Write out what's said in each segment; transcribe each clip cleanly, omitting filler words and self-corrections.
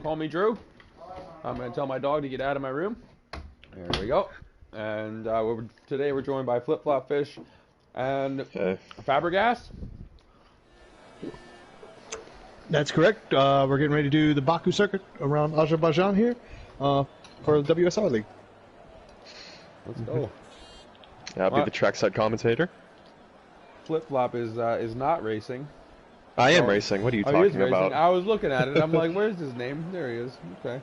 Call me Drew. I'm going to tell my dog to get out of my room. There we go. And today we're joined by Flip Flop Fish and Fabregas. That's correct. We're getting ready to do the Baku circuit around Azerbaijan here for the WSR League. Let's go. Yeah, I'll be the trackside commentator. Flip Flop is not racing. I am racing. What are you talking about? I was looking at it. I'm like, where's his name? There he is. Okay.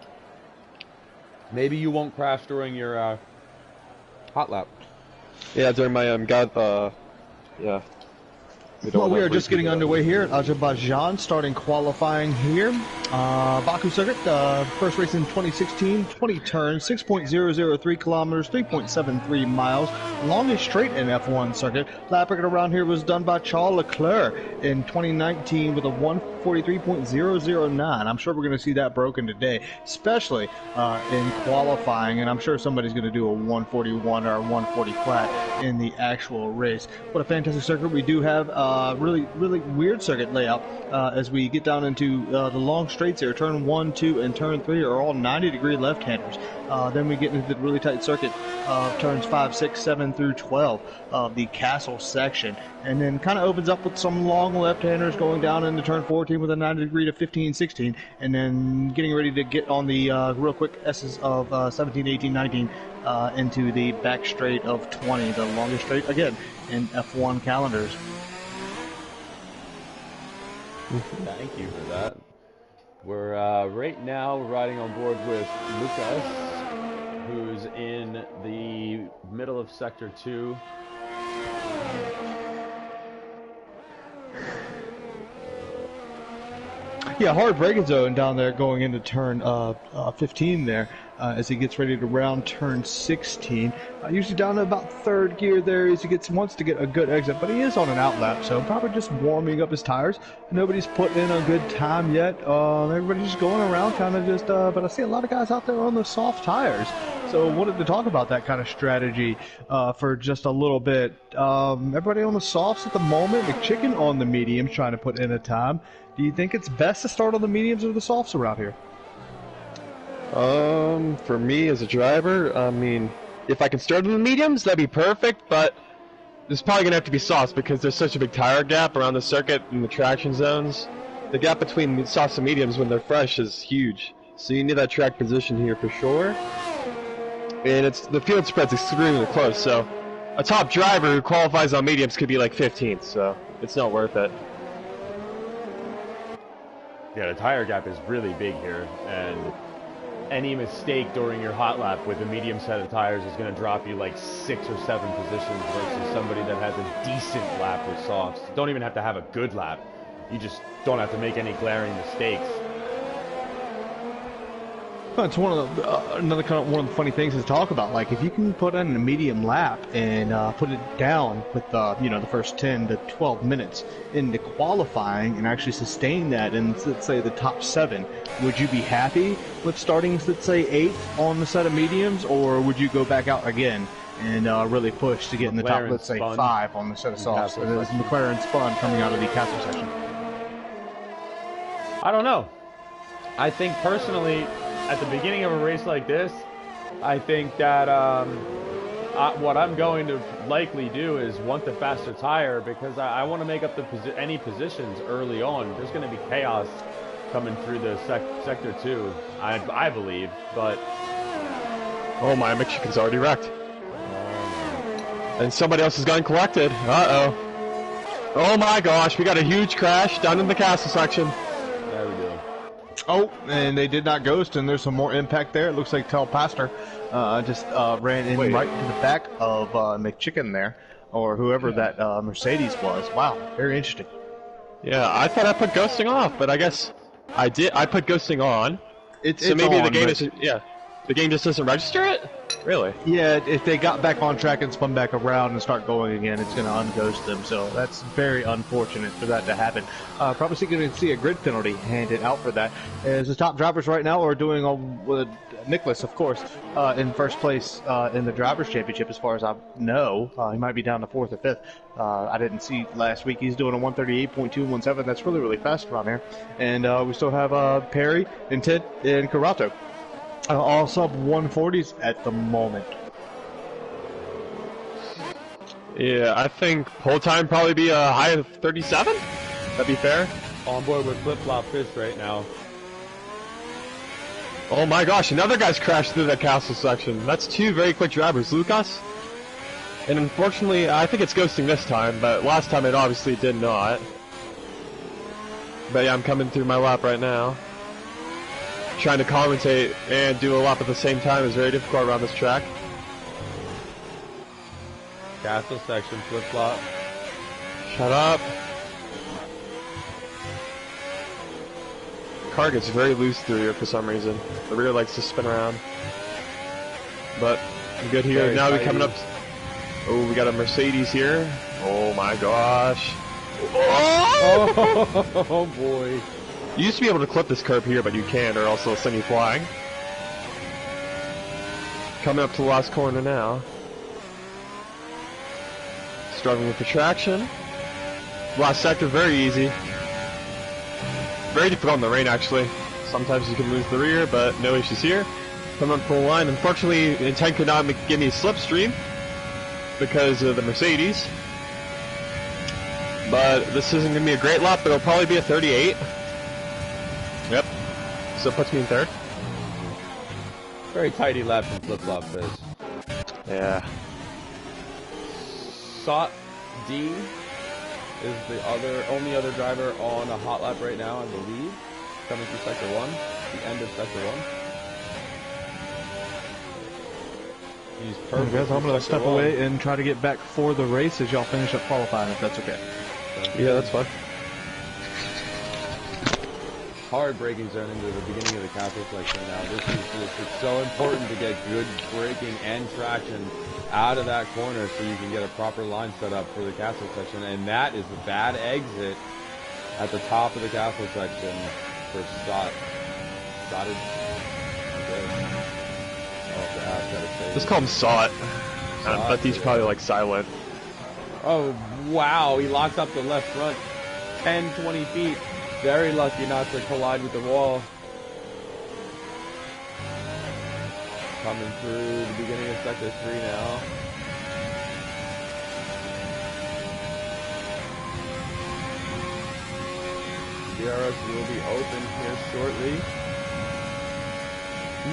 Maybe you won't crash during your hot lap. Yeah, during my yeah. Well, we are just getting underway here at Azerbaijan, starting qualifying here. Baku circuit, first race in 2016, 20 turns, 6.003 kilometers, 3.73 miles, longest straight in F1 circuit. Lap record around here was done by Charles Leclerc in 2019 with a 143.009. I'm sure we're going to see that broken today, especially in qualifying, and I'm sure somebody's going to do a 141 or a 140 flat in the actual race. What a fantastic circuit. We do have really weird circuit layout as we get down into the long straights here. Turn 1, 2, and turn 3 are all 90-degree left-handers. Then we get into the really tight circuit of turns 5, 6, 7 through 12 of the castle section. And then kind of opens up with some long left-handers going down into turn 14 with a 90-degree to 15, 16. And then getting ready to get on the real quick S's of 17, 18, 19 into the back straight of 20, the longest straight, again, in F1 calendars. Thank you for that. We're right now riding on board with Lucas, who's in the middle of Sector 2. Yeah, hard braking zone down there going into turn 15 there as he gets ready to round turn 16. Usually down to about third gear there as he wants to get a good exit, but he is on an outlap, so probably just warming up his tires. Nobody's put in a good time yet. Everybody's just going around kind of just, but I see a lot of guys out there on the soft tires. So wanted to talk about that kind of strategy for just a little bit. Everybody on the softs at the moment, McChicken on the mediums trying to put in a time. Do you think it's best to start on the mediums or the softs around here? For me as a driver, I mean, if I can start on the mediums, that'd be perfect, but there's probably going to have to be softs because there's such a big tire gap around the circuit in the traction zones. The gap between softs and mediums when they're fresh is huge. So you need that track position here for sure. And the field spread's extremely close, so a top driver who qualifies on mediums could be like 15th, so it's not worth it. Yeah, the tire gap is really big here, and any mistake during your hot lap with a medium set of tires is going to drop you like 6 or 7 positions versus somebody that has a decent lap with softs. You don't even have to have a good lap. You just don't have to make any glaring mistakes. Well, it's one of the funny things to talk about. Like if you can put in a medium lap and put it down with the first 10 to 12 minutes into qualifying and actually sustain that in, let's say, the top 7, would you be happy with starting, let's say, 8th on the set of mediums, or would you go back out again and really push to get in the top, let's say, 5 on the set of softs? So there's McLaren spun coming out of the castle section. I don't know. I think personally, at the beginning of a race like this, I think that what I'm going to likely do is want the faster tire because I want to make up any positions early on. There's going to be chaos coming through the Sector 2, I believe, but... Oh my, McChicken's already wrecked. And somebody else has gotten collected. Uh-oh. Oh my gosh, we got a huge crash down in the castle section. There we go. Oh, and they did not ghost, and there's some more impact there. It looks like Tel Pastor just ran in right to the back of McChicken there, or whoever that Mercedes was. Wow, very interesting. Yeah, I thought I put ghosting off, but I guess I did. I put ghosting on. It's maybe on, the game the game just doesn't register it. Really? Yeah, if they got back on track and spun back around and start going again, it's going to unghost them. So that's very unfortunate for that to happen. Probably going to see a grid penalty handed out for that. As the top drivers right now are doing with Nicholas, of course, in first place in the Drivers' Championship, as far as I know. He might be down to 4th or 5th. I didn't see last week. He's doing a 138.217. That's really, really fast around here. And we still have Perry and Ted and Karato. All sub 140s at the moment. Yeah, I think pole time probably be a high of 37. That'd be fair. On board with flip-flop fist right now. Oh my gosh, another guy's crashed through that castle section. That's 2 very quick drivers, Lucas. And unfortunately, I think it's ghosting this time, but last time it obviously did not. But yeah, I'm coming through my lap right now. Trying to commentate and do a lap at the same time is very difficult around this track. Castle section, flip-flop. Shut up. Car gets very loose through here for some reason. The rear likes to spin around. But I'm good here. Very now we're tighty. coming up. Oh, we got a Mercedes here. Oh my gosh. Oh! Oh boy. You used to be able to clip this curb here, but you can't, or else they'll send you flying. Coming up to the last corner now. Struggling with the traction. Last sector, very easy. Very difficult in the rain, actually. Sometimes you can lose the rear, but no issues here. Coming up full line. Unfortunately, Intent could not give me a slipstream because of the Mercedes. But this isn't going to be a great lap, but it'll probably be a 38. Yep. So it puts me in 3rd. Very tidy lap from flip-flop fist. Yeah. Sot D is the only other driver on a hot lap right now, I believe. Coming through sector 1, the end of sector 1. He's perfect. Guys, I'm going to step one. away and try to get back for the race as y'all finish up qualifying, if that's okay. Yeah, that's fine. Hard braking zone into the beginning of the castle section now. It's so important to get good braking and traction out of that corner so you can get a proper line set up for the castle section. And that is the bad exit at the top of the castle section for Stott. Stotted. Okay. Just call him Sot. But he's probably like silent. Oh, wow. He locks up the left front 10, 20 feet. Very lucky not to collide with the wall. Coming through the beginning of sector 3 now. DRS will be open here shortly.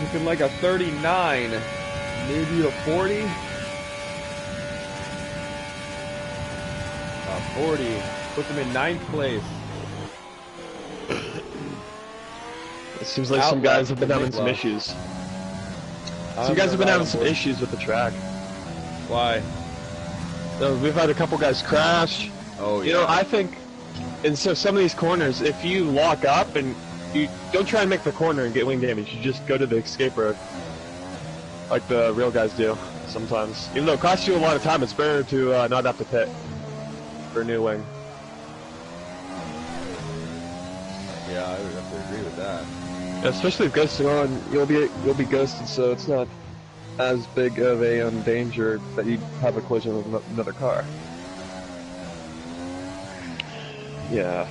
Looking like a 39, maybe a 40. 40 puts him in 9th place. It seems like some guys have been having some issues. Some guys have been having some issues with the track. Why? We've had a couple guys crash. Oh, yeah. You know, I think in some of these corners, if you lock up and you don't try and make the corner and get wing damage, you just go to the escape road. Like the real guys do sometimes. Even though it costs you a lot of time, it's better to not have to pit for a new wing. Yeah, I would have to agree with that. Especially if ghosting on, you'll be ghosted, so it's not as big of a danger that you have a collision with another car. Yeah,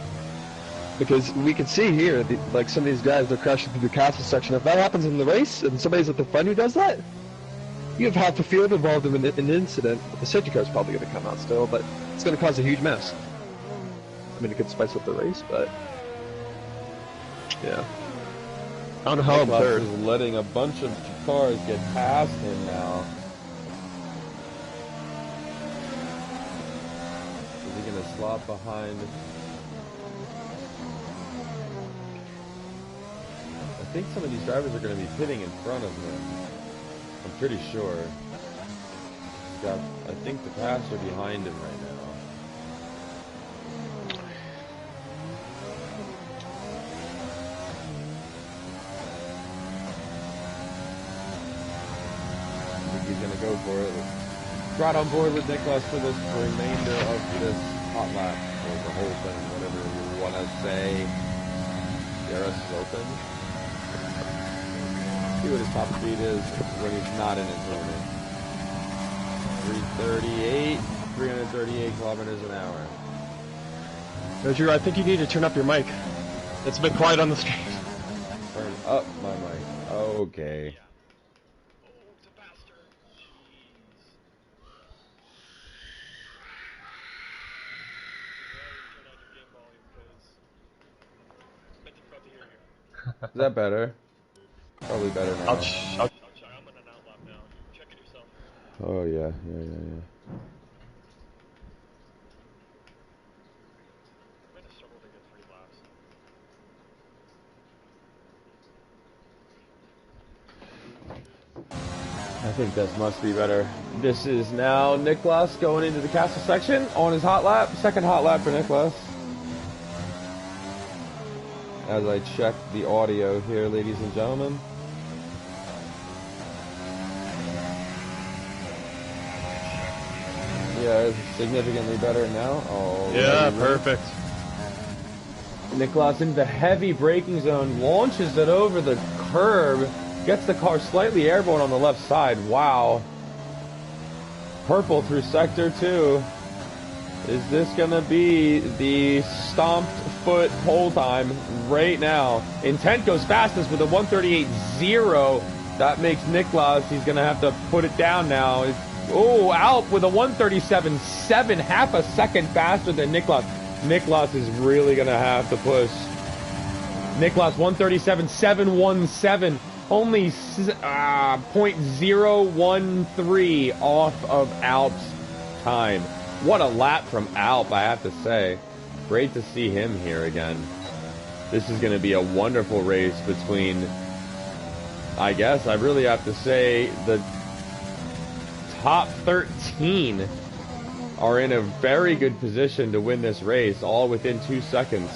because we can see here, like some of these guys are crashing through the castle section. If that happens in the race and somebody's at the front who does that, you have half the field involved in an incident. The safety car is probably going to come out still, but it's going to cause a huge mess. I mean, it could spice up the race, but yeah. I don't know how I'm third. Is letting a bunch of cars get past him now. Is he going to slot behind? I think some of these drivers are going to be pitting in front of him. I'm pretty sure. He's got, I think the pass are behind him right now. he's going to go for it. Right on board with Nicholas for this remainder of this hot lap, or the whole thing, whatever you want to say. DRS is open. See what his top speed is when he's not in his limit. 338 kilometers an hour. Drew, I think you need to turn up your mic. It's a bit quiet on the screen. Turn up my mic. Okay. Is that better? Probably better now. Oh yeah. I think this must be better. This is now Nicholas going into the castle section on his hot lap. Second hot lap for Nicholas. As I check the audio here, ladies and gentlemen. Yeah, it's significantly better now. Oh, yeah, perfect. Nicholas into the heavy braking zone, launches it over the curb, gets the car slightly airborne on the left side. Wow. Purple through sector 2. Is this going to be the stomped foot pole time right now? Intent goes fastest with a 138.0. That makes Nicholas, he's going to have to put it down now. Oh, Alp with a 137.7, half a second faster than Nicholas. Nicholas is really going to have to push. Nicholas 137.717, only 0.013 off of Alp's time. What a lap from Alp, I have to say. Great to see him here again. This is going to be a wonderful race between, I guess I really have to say, the top 13 are in a very good position to win this race, all within 2 seconds.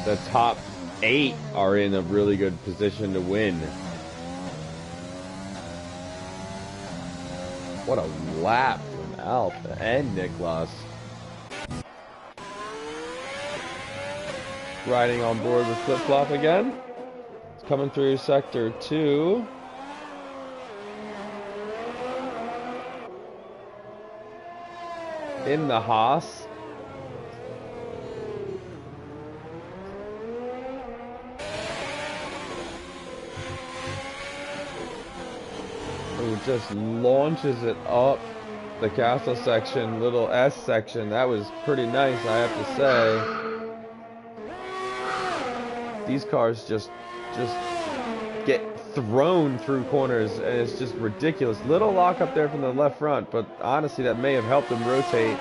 The top 8 are in a really good position to win. What a lap from Alp and Nicholas. Riding on board with Flip Flop again. It's coming through sector 2. In the Haas. Who just launches it up the castle section, little S section. That was pretty nice, I have to say. These cars just get thrown through corners, and it's just ridiculous. Little lock up there from the left front, but honestly that may have helped them rotate.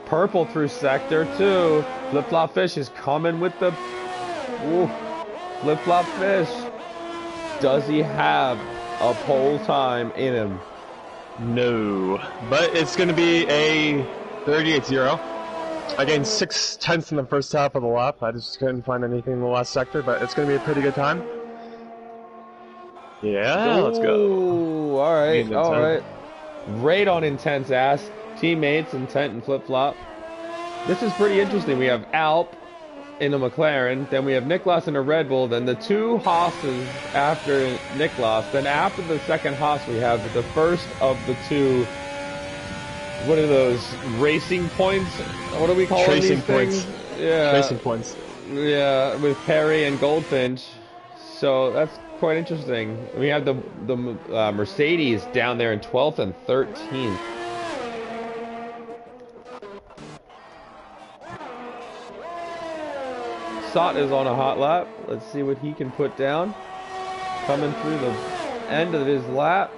Purple through sector 2. Flip Flop Fish is coming with the Flip Flop Fish. Does he have a pole time in him? No, but it's going to be a 38.0. I gained 0.6 in the first half of the lap. I just couldn't find anything in the last sector, but it's going to be a pretty good time. Yeah, let's go. All right, all right. Right on Intent's ass. Teammates, Intent and Flip Flop. This is pretty interesting. We have Alp in a McLaren, then we have Nicholas in a Red Bull, then the 2 Haas's after Nicholas, then after the second Haas we have the first of the 2. What are those racing points? What do we call them? Tracing points. Yeah. Tracing points. Yeah, with Perry and Goldfinch. So that's quite interesting. We have the Mercedes down there in 12th and 13th. Sot is on a hot lap. Let's see what he can put down. Coming through the end of his lap.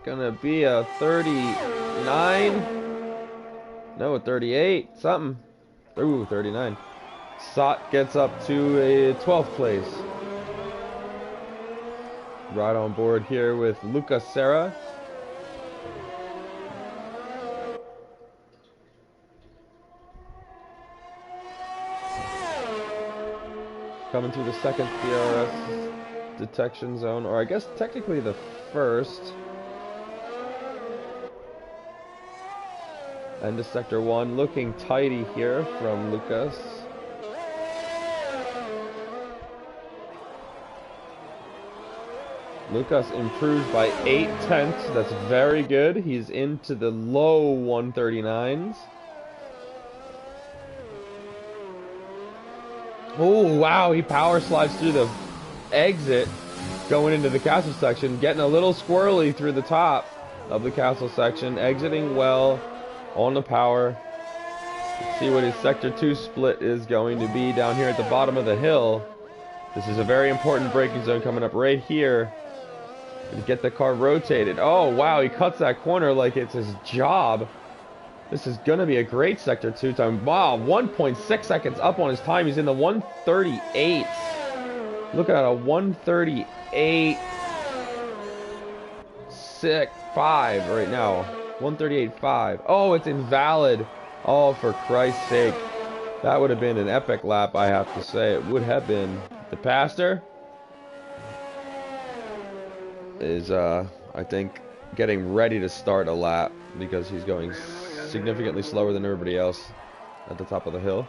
Gonna be a 39. No, a 38. Something. Ooh, 39. Sot gets up to a 12th place. Right on board here with Luca Serra. Coming through the second DRS detection zone, or I guess technically the first. End of sector 1, looking tidy here from Lucas. Lucas improves by 8/10. That's very good. He's into the low 139s. Oh, wow. He power slides through the exit going into the castle section. Getting a little squirrely through the top of the castle section. Exiting well on the power. Let's see what his sector 2 split is going to be down here at the bottom of the hill. This is a very important braking zone coming up right here. To get the car rotated. Oh, wow, he cuts that corner like it's his job. This is going to be a great sector 2 time. Wow, 1.6 seconds up on his time. He's in the 138. Look at a 138 5 right now. 138.5. Oh, it's invalid. Oh, for Christ's sake. That would have been an epic lap, I have to say. It would have been. The pastor is, I think, getting ready to start a lap because he's going significantly slower than everybody else at the top of the hill.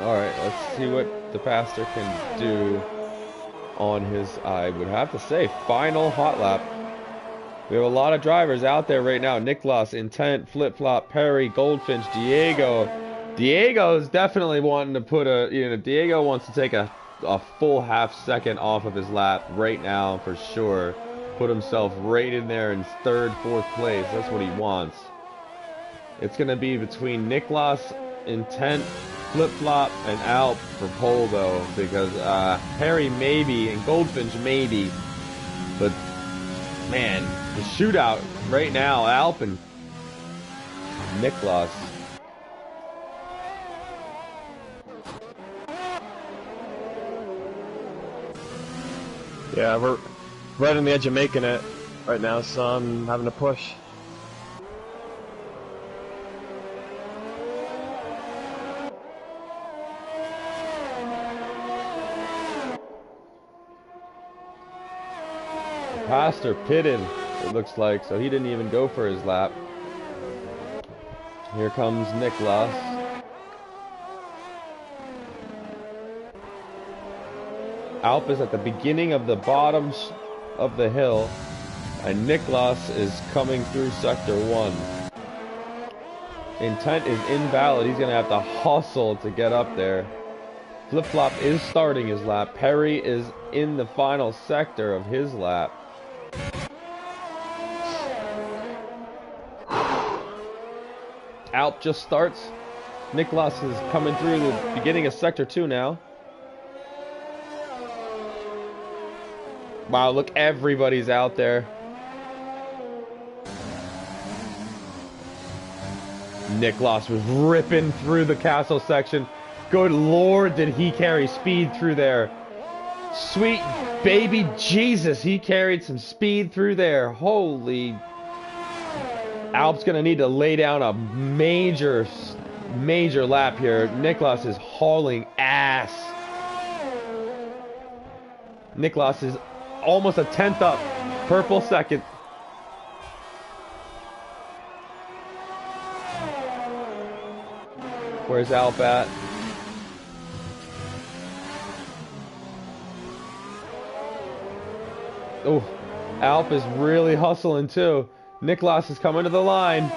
Alright, let's see what the pastor can do on his, I would have to say, final hot lap. We have a lot of drivers out there right now. Niklas, Intent, Flip Flop, Perry, Goldfinch, Diego. Diego's definitely wanting to put a, Diego wants to take a full half second off of his lap right now for sure. Put himself right in there in 3rd, 4th place. That's what he wants. It's going to be between Niklas, Intent, Flip Flop, and Alp for pole though, because Perry maybe and Goldfinch maybe, but man, the shootout right now, Alp and Niklas. Yeah, we're right on the edge of making it right now, so I'm having to push. Pastor pitted, it looks like, so he didn't even go for his lap. Here comes Niklas. Alp is at the beginning of the bottom of the hill, and Niklas is coming through sector 1. Intent is invalid. He's going to have to hustle to get up there. Flip Flop is starting his lap. Perry is in the final sector of his lap. Alp just starts. Niklas is coming through the beginning of sector 2 now. Wow, look, everybody's out there. Niklas was ripping through the castle section. Good Lord, did he carry speed through there. Sweet baby Jesus, he carried some speed through there. Holy. Alp's going to need to lay down a major lap here. Niklas is hauling ass. Niklas is almost a 10th up. Purple second. Where's Alp at? Oh, Alp is really hustling too. Niklas is coming to the line.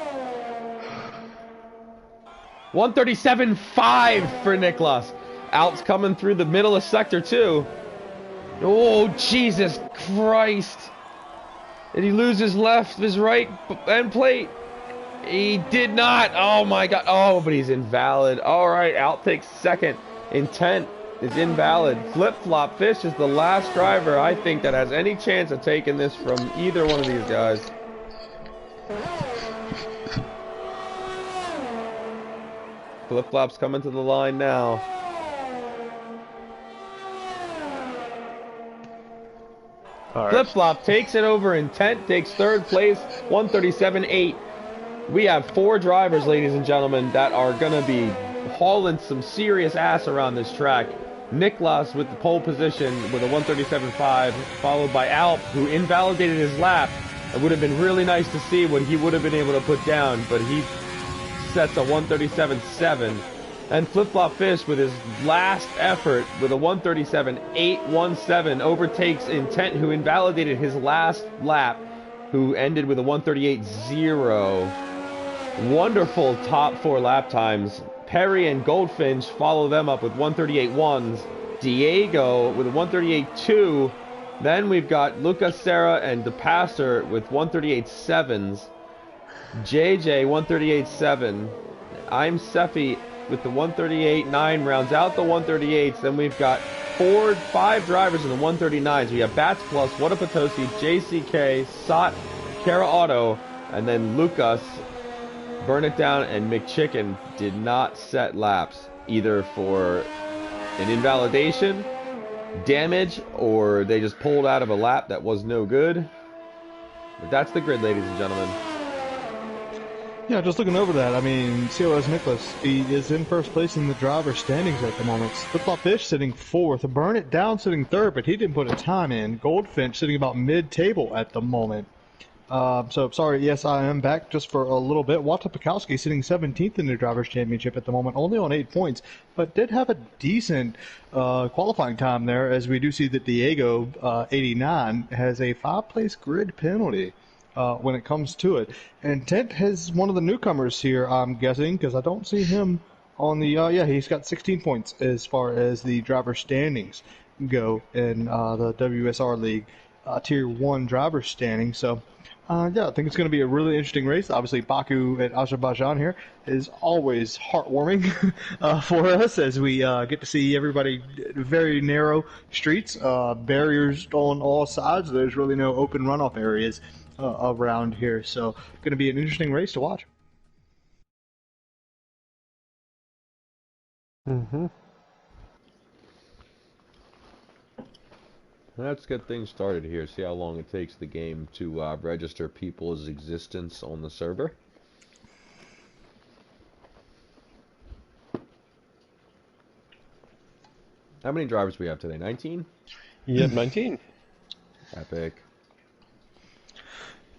137.5 for Niklas. Alp's coming through the middle of sector 2. Oh, Jesus Christ. Did he lose his right end plate? He did not. Oh my God. Oh, but he's invalid. All right, Alp takes second. Intent is invalid. Flip Flop Fish is the last driver I think that has any chance of taking this from either one of these guys. Flip Flop's coming to the line now. All right. Flip-flop takes it over. Intent takes third place, 137.8. We have 4 drivers, ladies and gentlemen, that are going to be hauling some serious ass around this track. Niklas with the pole position with a 137.5, followed by Alp, who invalidated his lap. It would have been really nice to see what he would have been able to put down, but he sets a 137.7. And Flip-Flop Fish with his last effort with a 137.817 overtakes Intent, who invalidated his last lap, who ended with a 138.0. Wonderful top 4 lap times. Perry and Goldfinch follow them up with 138.1s. Diego with a 138.2. Then we've got Lucas Serra and DePasser with 138.7s. JJ 138.7. I'm Sefi with the 138.9 rounds out the 138s. Then we've got 5 drivers in the 139s. We have Bats Plus, What a Potosi, JCK, Sot, Kara Auto, and then Lucas, Burn It Down, and McChicken did not set laps, either for an invalidation, damage, or they just pulled out of a lap that was no good. But that's the grid, ladies and gentlemen. Yeah, just looking over that, I mean, COS Nicholas, he is in first place in the driver standings at the moment. Flip-Flop Fish sitting 4th, Burn It Down sitting 3rd, but he didn't put a time in. Goldfinch sitting about mid-table at the moment. So, sorry, yes, I am back just for a little bit. Walter Pikowski sitting 17th in the Drivers' Championship at the moment, only on 8 points, but did have a decent qualifying time there, as we do see that Diego, 89, has a 5-place grid penalty when it comes to it. And Tent has one of the newcomers here, I'm guessing, because I don't see him on the... yeah, he's got 16 points as far as the driver standings go in the WSR League Tier 1 driver standing. So... yeah, I think it's going to be a really interesting race. Obviously, Baku at Azerbaijan here is always heartwarming for us, as we get to see everybody very narrow streets, barriers on all sides. There's really no open runoff areas around here. So, going to be an interesting race to watch. Mm-hmm. Let's get things started here. See how long it takes the game to register people's existence on the server. How many drivers do we have today? 19? Yep, 19. Epic.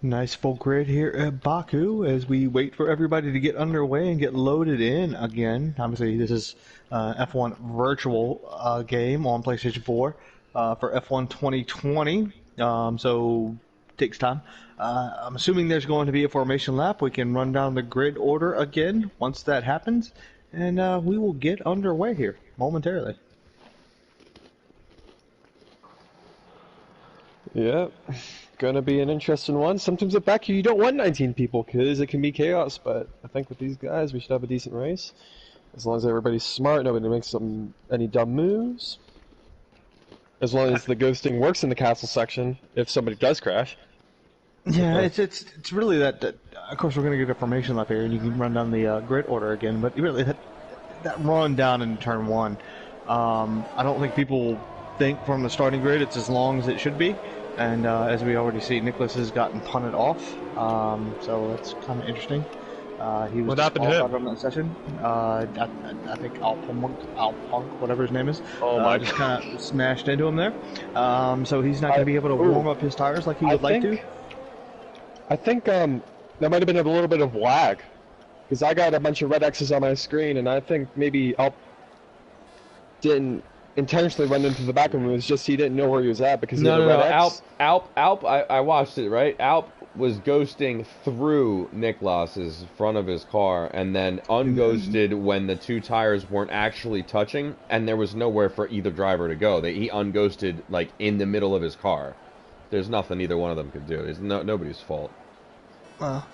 Nice full grid here at Baku as we wait for everybody to get underway and get loaded in again. Obviously, this is F1 virtual game on PlayStation 4. For F1 2020, so takes time. I'm assuming there's going to be a formation lap. We can run down the grid order again once that happens, and we will get underway here momentarily. Yep, gonna be an interesting one. Sometimes at Baku you don't want 19 people because it can be chaos, but I think with these guys we should have a decent race. As long as everybody's smart, nobody makes any dumb moves. As long as the ghosting works in the castle section, if somebody does crash. Yeah, it's really that. Of course, we're going to get a formation lap here, and you can run down the grid order again. But really, that run down in turn 1, I don't think people think from the starting grid it's as long as it should be. And as we already see, Nicholas has gotten punted off, so that's kind of interesting. He was what happened to him? From that session. I think Alpunk, whatever his name is, just kind of smashed into him there. So he's not going to be able to warm up his tires like he would like to. I think there might have been a little bit of lag, because I got a bunch of red X's on my screen, and I think maybe Alp didn't intentionally run into the back of him. It was just he didn't know where he was at because he had a red X. Alp, I watched it, right? Alp was ghosting through Niklas's front of his car and then unghosted when the 2 tires weren't actually touching and there was nowhere for either driver to go. He unghosted like in the middle of his car. There's nothing either one of them could do. It's nobody's fault.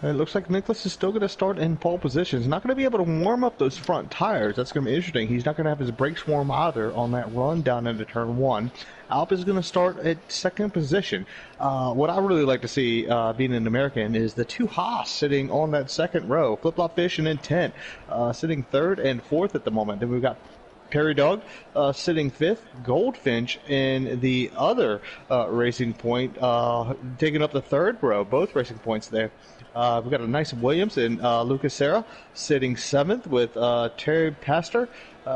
It looks like Nicholas is still going to start in pole position. He's not going to be able to warm up those front tires. That's going to be interesting. He's not going to have his brakes warm either on that run down into turn 1. Alp is going to start at second position. What I really like to see, being an American, is the 2 Haas sitting on that second row. Flip-Flop Fish and Intent sitting 3rd and 4th at the moment. Then we've got Perry Dog sitting 5th. Goldfinch in the other Racing Point taking up the 3rd row, both Racing Points there. We've got a nice Williams and Lucas Serra sitting 7th with Terry Pastor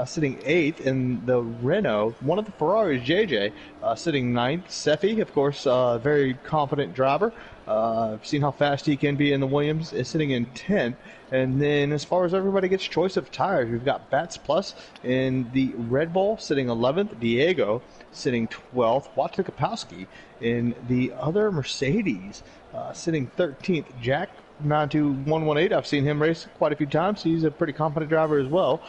sitting 8th in the Renault. One of the Ferraris, JJ, sitting 9th. Seffi, of course, very confident driver. I've seen how fast he can be in the Williams, is sitting in 10th. And then as far as everybody gets choice of tires, we've got Bats Plus in the Red Bull sitting 11th. Diego sitting 12th. Wojtek Kapowski in the other Mercedes sitting 13th. Jack 92118, I've seen him race quite a few times. He's a pretty competent driver as well.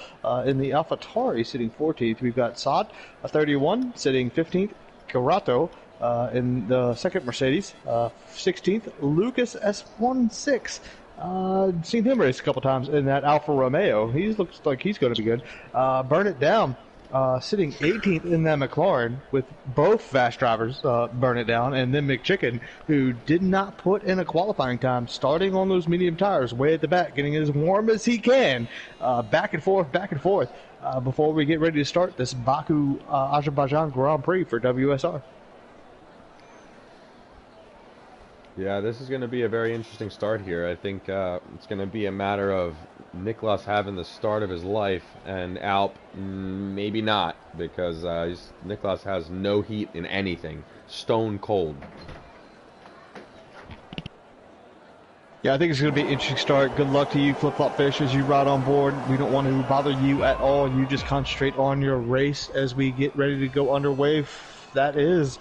In the AlphaTauri sitting 14th. We've got Saad, a 31, sitting 15th. Carato in the second Mercedes, 16th. Lucas S16. Seen him race a couple times in that Alfa Romeo. He looks like he's going to be good. Burn It Down, sitting 18th in that McLaren with both fast drivers burn it down, and then McChicken, who did not put in a qualifying time, starting on those medium tires way at the back, getting as warm as he can, back and forth, before we get ready to start this Baku Azerbaijan Grand Prix for WSR. Yeah, this is going to be a very interesting start here. I think it's going to be a matter of Niklas having the start of his life and Alp maybe not, because Niklas has no heat in anything. Stone cold. Yeah, I think it's going to be an interesting start. Good luck to you, Flip Flop Fish, as you ride on board. We don't want to bother you at all. You just concentrate on your race as we get ready to go underway. That is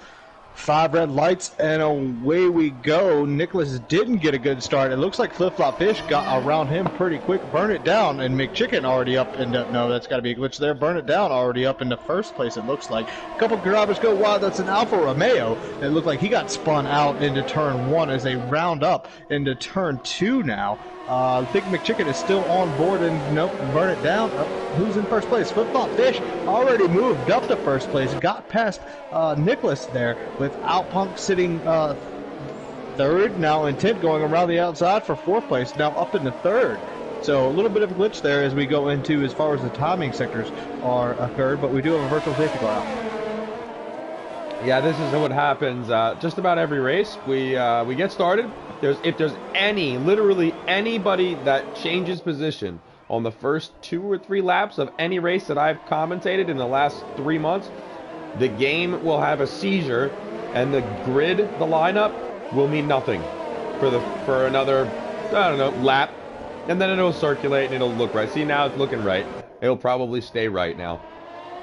5 red lights, and away we go. Nicholas didn't get a good start. It looks like Flip Flop Fish got around him pretty quick. Burn It Down, and McChicken already up into, no, that's got to be a glitch there. Burn It Down already up into first place, it looks like. A couple drivers go wide. That's an Alfa Romeo. It looked like he got spun out into turn 1 as they round up into turn 2 now. I think McChicken is still on board, and nope, Burn It Down. Who's in first place? Flip Flop Fish already moved up to first place, got past Nicholas there, with Outpunk sitting 3rd, now Intent going around the outside for 4th place, now up into 3rd. So a little bit of a glitch there as we go into as far as the timing sectors are occurred, but we do have a virtual safety car out. Yeah, this is what happens just about every race. We get started. If there's literally anybody that changes position on the first 2 or 3 laps of any race that I've commentated in the last 3 months, the game will have a seizure, and the grid, the lineup, will mean nothing for another, I don't know, lap, and then it'll circulate and it'll look right. See, now it's looking right. It'll probably stay right now.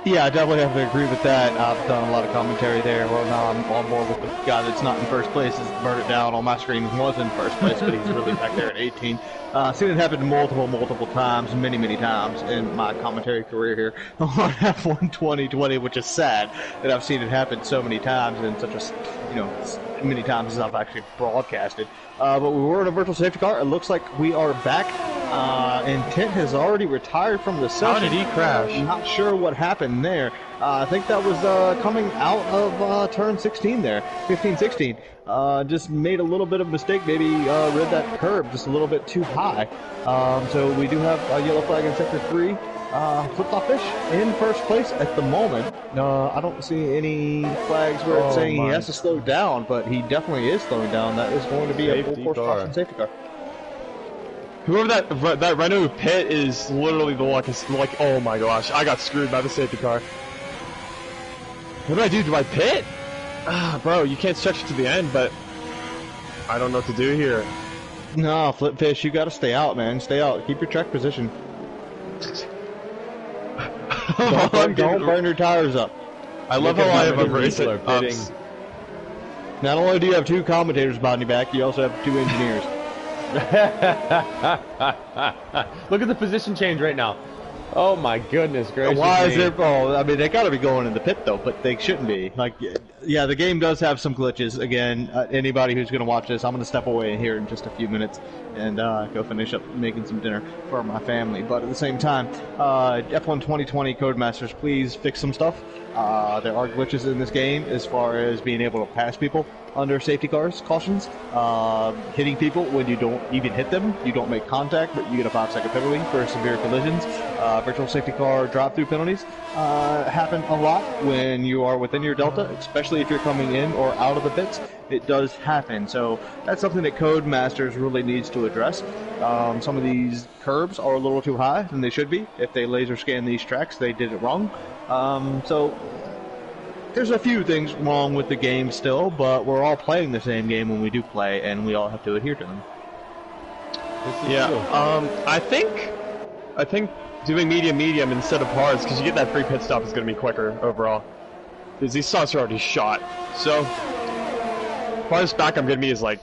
Yeah, I definitely have to agree with that. I've done a lot of commentary there. Well, now I'm on board with the guy that's not in first place. Is Burn It Down on my screen was in first place, but he's really back there at 18. Seen it happen multiple times, many times in my commentary career here on F1 2020, which is sad that I've seen it happen so many times in such a, many times as I've actually broadcasted. But we were in a virtual safety car. It looks like we are back. Intent has already retired from the session. How did he crash? I'm not sure what happened there. I think that was coming out of turn 16 there, 15-16. Just made a little bit of a mistake, maybe read that curb just a little bit too high. So we do have a yellow flag in sector 3. Flip Flop Fish in first place at the moment. I don't see any flags where it's saying he has to slow down, but he definitely is slowing down. That is going to be a full course caution safety car. Whoever that Renault pit is literally the like, oh my gosh, I got screwed by the safety car. What do I do? Do I pit? Bro, you can't stretch it to the end, but I don't know what to do here. No, Flip Fish, you got to stay out, man. Stay out. Keep your track position. Don't burn your tires up. I love how I have a race. Not only do you have 2 commentators behind your back, you also have 2 engineers. Look at the position change right now. Oh my goodness gracious. Why is there? Oh, I mean, they got to be going in the pit though, but they shouldn't be. Like, yeah, the game does have some glitches. Again, anybody who's going to watch this, I'm going to step away here in just a few minutes and go finish up making some dinner for my family. But at the same time, F1 2020 Codemasters, please fix some stuff. There are glitches in this game as far as being able to pass people under safety cars, cautions, hitting people when you don't even hit them. You don't make contact, but you get a 5-second penalty for severe collisions. Virtual safety car drive-through penalties happen a lot when you are within your delta, especially if you're coming in or out of the pits. It does happen, so that's something that Codemasters really needs to address. Some of these curbs are a little too high than they should be. If they laser scan these tracks, they did it wrong. So there's a few things wrong with the game still, but we're all playing the same game when we do play, and we all have to adhere to them. Yeah, I think doing medium instead of hards, because you get that free pit stop, is going to be quicker overall. Because these softs are already shot. So farthest back I'm going to be is like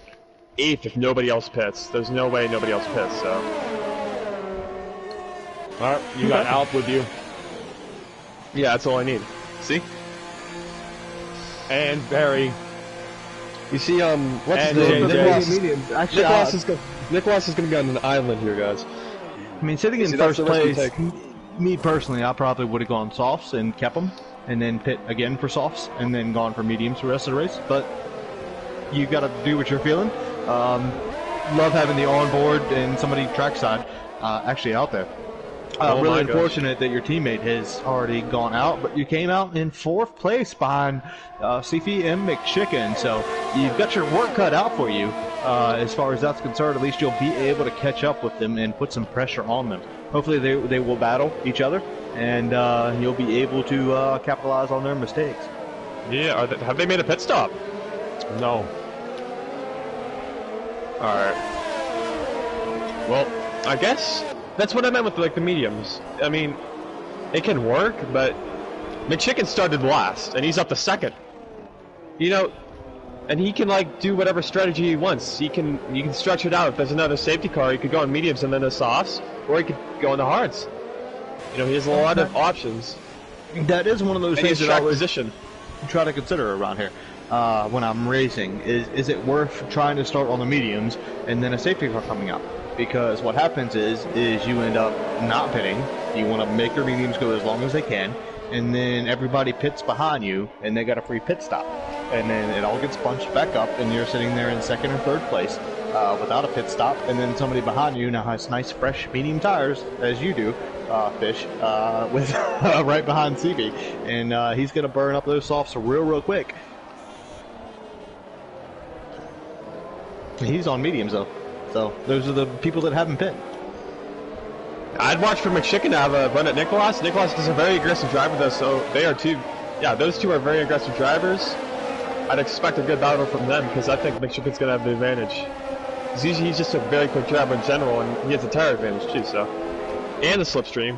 8th if nobody else pits. There's no way nobody else pits, so. Alright, you got Alp with you. Yeah, that's all I need. See? And Barry. You see, what's and his name? JJ. Actually, Nicholas is going to be on an island here, guys. I mean, sitting in first place, me personally, I probably would have gone softs and kept them, and then pit again for softs, and then gone for mediums for the rest of the race. But you got to do what you're feeling. Love having the onboard and somebody trackside actually out there. Really unfortunate that your teammate has already gone out, but you came out in 4th place behind Sifi and McChicken, so you've got your work cut out for you. As far as that's concerned, at least you'll be able to catch up with them and put some pressure on them. Hopefully they will battle each other, and you'll be able to capitalize on their mistakes. Yeah, have they made a pit stop? No. Alright. Well, I guess that's what I meant with like the mediums. I mean, it can work, but McChicken started last, and he's up to 2nd. You know, and he can like do whatever strategy he wants. You can stretch it out. If there's another safety car, he could go on mediums and then the softs, or he could go on the hards. You know, he has a lot of options. That is one of those things that I always try to consider around here. When I'm racing, is it worth trying to start on the mediums and then a safety car coming up? Because what happens is you end up not pitting. You want to make your mediums go as long as they can, and then everybody pits behind you, and they got a free pit stop. And then it all gets bunched back up, and you're sitting there in 2nd or 3rd place without a pit stop, and then somebody behind you now has nice, fresh, medium tires, as you do, Fish, with right behind CB, and he's going to burn up those softs real quick. He's on mediums, though. So those are the people that haven't pit. I'd watch for McChicken to have a run at Nicholas. Nicholas is a very aggressive driver, though, so they are two. Yeah, those two are very aggressive drivers. I'd expect a good battle from them because I think McChicken's going to have the advantage. He's just a very quick driver in general, and he has a tire advantage too. So, and a slipstream.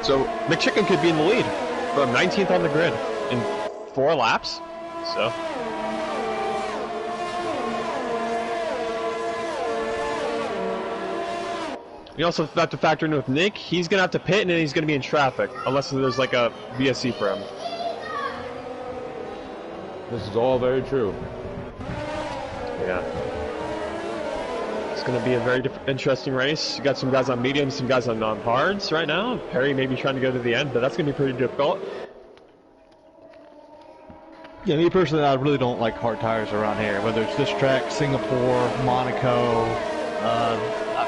So McChicken could be in the lead from 19th on the grid in 4 laps. So. You also have to factor in with Nick, he's going to have to pit and then he's going to be in traffic, unless there's like a VSC for him. This is all very true. Yeah. It's going to be a very interesting race. You got some guys on mediums, some guys on hards right now. Perry may be trying to go to the end, but that's going to be pretty difficult. Yeah, me personally, I really don't like hard tires around here, whether it's this track, Singapore, Monaco.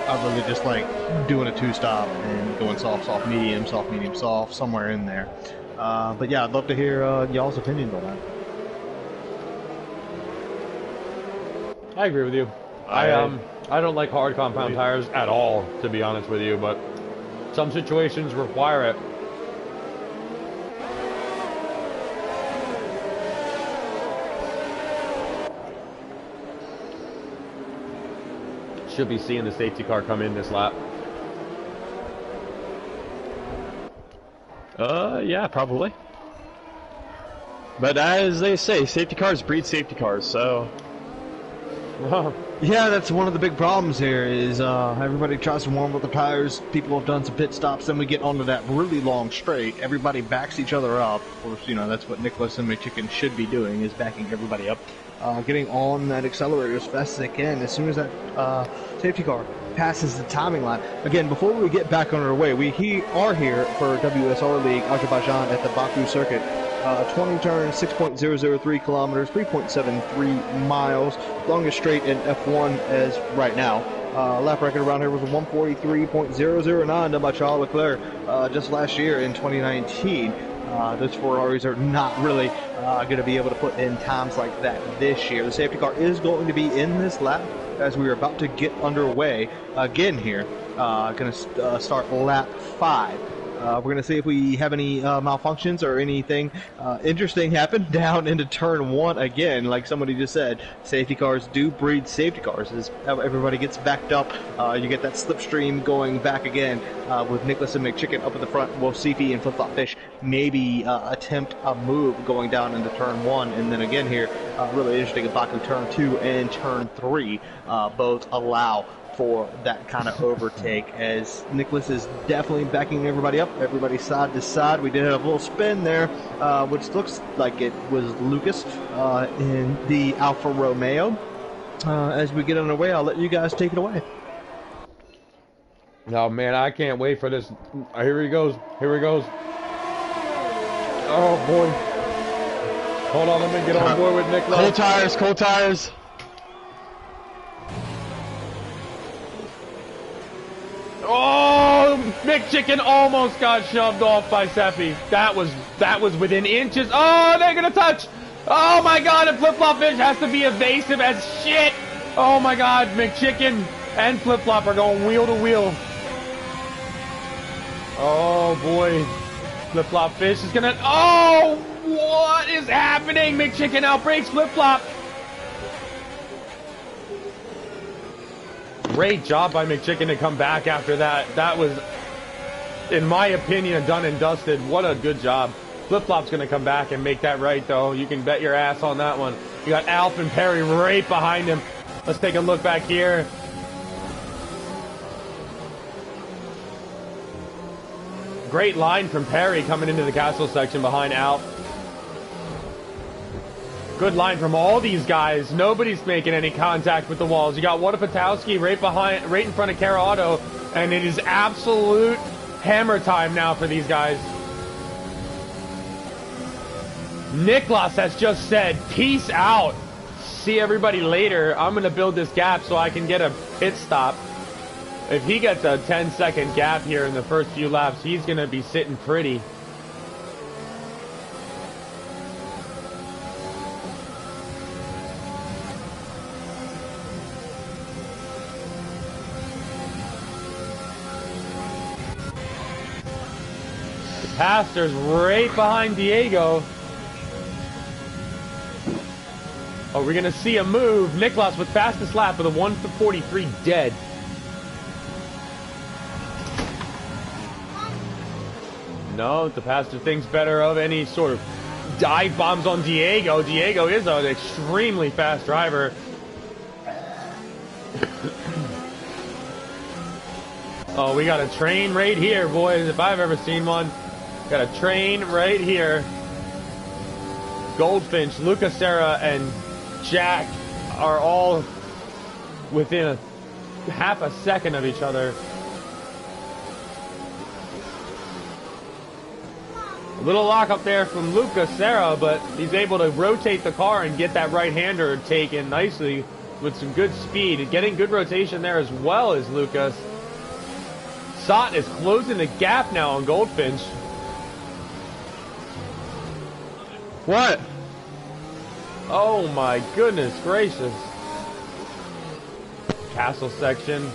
I really just like doing a 2-stop and going soft, medium, soft, somewhere in there. But yeah, I'd love to hear y'all's opinions on that. I agree with you. I don't like hard compound tires at all, to be honest with you, but some situations require it. Should be seeing the safety car come in this lap. Yeah, probably. But as they say, safety cars breed safety cars, so... Yeah, that's one of the big problems here is everybody tries to warm up the tires. People have done some pit stops, then we get onto that really long straight. Everybody backs each other up. Of course, you know, that's what Nicholas and McChicken should be doing, is backing everybody up. getting on that accelerator as fast as they can. As soon as that safety car passes the timing line. Again, before we get back on our way, we are here for WSR League Azerbaijan at the Baku circuit. 20 turns, 6.003 kilometers, 3.73 miles. Longest straight in F1 as right now. Lap record around here was 143.009 done by Charles Leclerc just last year in 2019. Those Ferraris are not really going to be able to put in times like that this year. The safety car is going to be in this lap as we are about to get underway again here. Going to start lap 5. We're going to see if we have any malfunctions or anything interesting happen down into turn 1 again. Like somebody just said, safety cars do breed safety cars. As everybody gets backed up, you get that slipstream going back again with Nicholas and McChicken up at the front. Will Sifi and Flip Flop Fish maybe attempt a move going down into turn 1. And then again here, really interesting at Baku turn 2 and turn 3 both allow for that kind of overtake, as Nicholas is definitely backing everybody up, everybody side to side. We did have a little spin there, which looks like it was Lucas in the Alfa Romeo. As we get on our way, I'll let you guys take it away. Oh man, I can't wait for this. Here he goes. Here he goes. Oh boy. Hold on, let me get on board with Nicholas. Cold tires, cold tires. Oh, McChicken almost got shoved off by Seppi. That was within inches. Oh, they're gonna touch. Oh my God, and Flip Flop Fish has to be evasive as shit. Oh my God, McChicken and Flip Flop are going wheel to wheel. Oh boy, Flip Flop Fish is gonna. Oh, what is happening? McChicken outbreaks Flip Flop. Great job by McChicken to come back after that. That was, in my opinion, done and dusted. What a good job. Flip Flop's going to come back and make that right, though. You can bet your ass on that one. You got Alf and Perry right behind him. Let's take a look back here. Great line from Perry coming into the castle section behind Alf. Good line from all these guys. Nobody's making any contact with the walls. You got Wadapatowski right in front of Kara Auto, and it is absolute hammer time now for these guys. Niklas has just said, peace out. See everybody later. I'm going to build this gap so I can get a pit stop. If he gets a 10-second gap here in the first few laps, he's going to be sitting pretty. Pastor's right behind Diego. Oh, we're going to see a move. Niklas with fastest lap with a 1:43 dead. No, the Pastor thinks better of any sort of dive bombs on Diego. Diego is an extremely fast driver. Oh, we got a train right here, boys, if I've ever seen one. Got a train right here. Goldfinch, Lucas, Sarah, and Jack are all within half a second of each other. A little lock up there from Lucas, Sarah, but he's able to rotate the car and get that right-hander taken nicely with some good speed. Getting good rotation there as well as Lucas. Sot is closing the gap now on Goldfinch. What? Oh my goodness gracious. Castle section.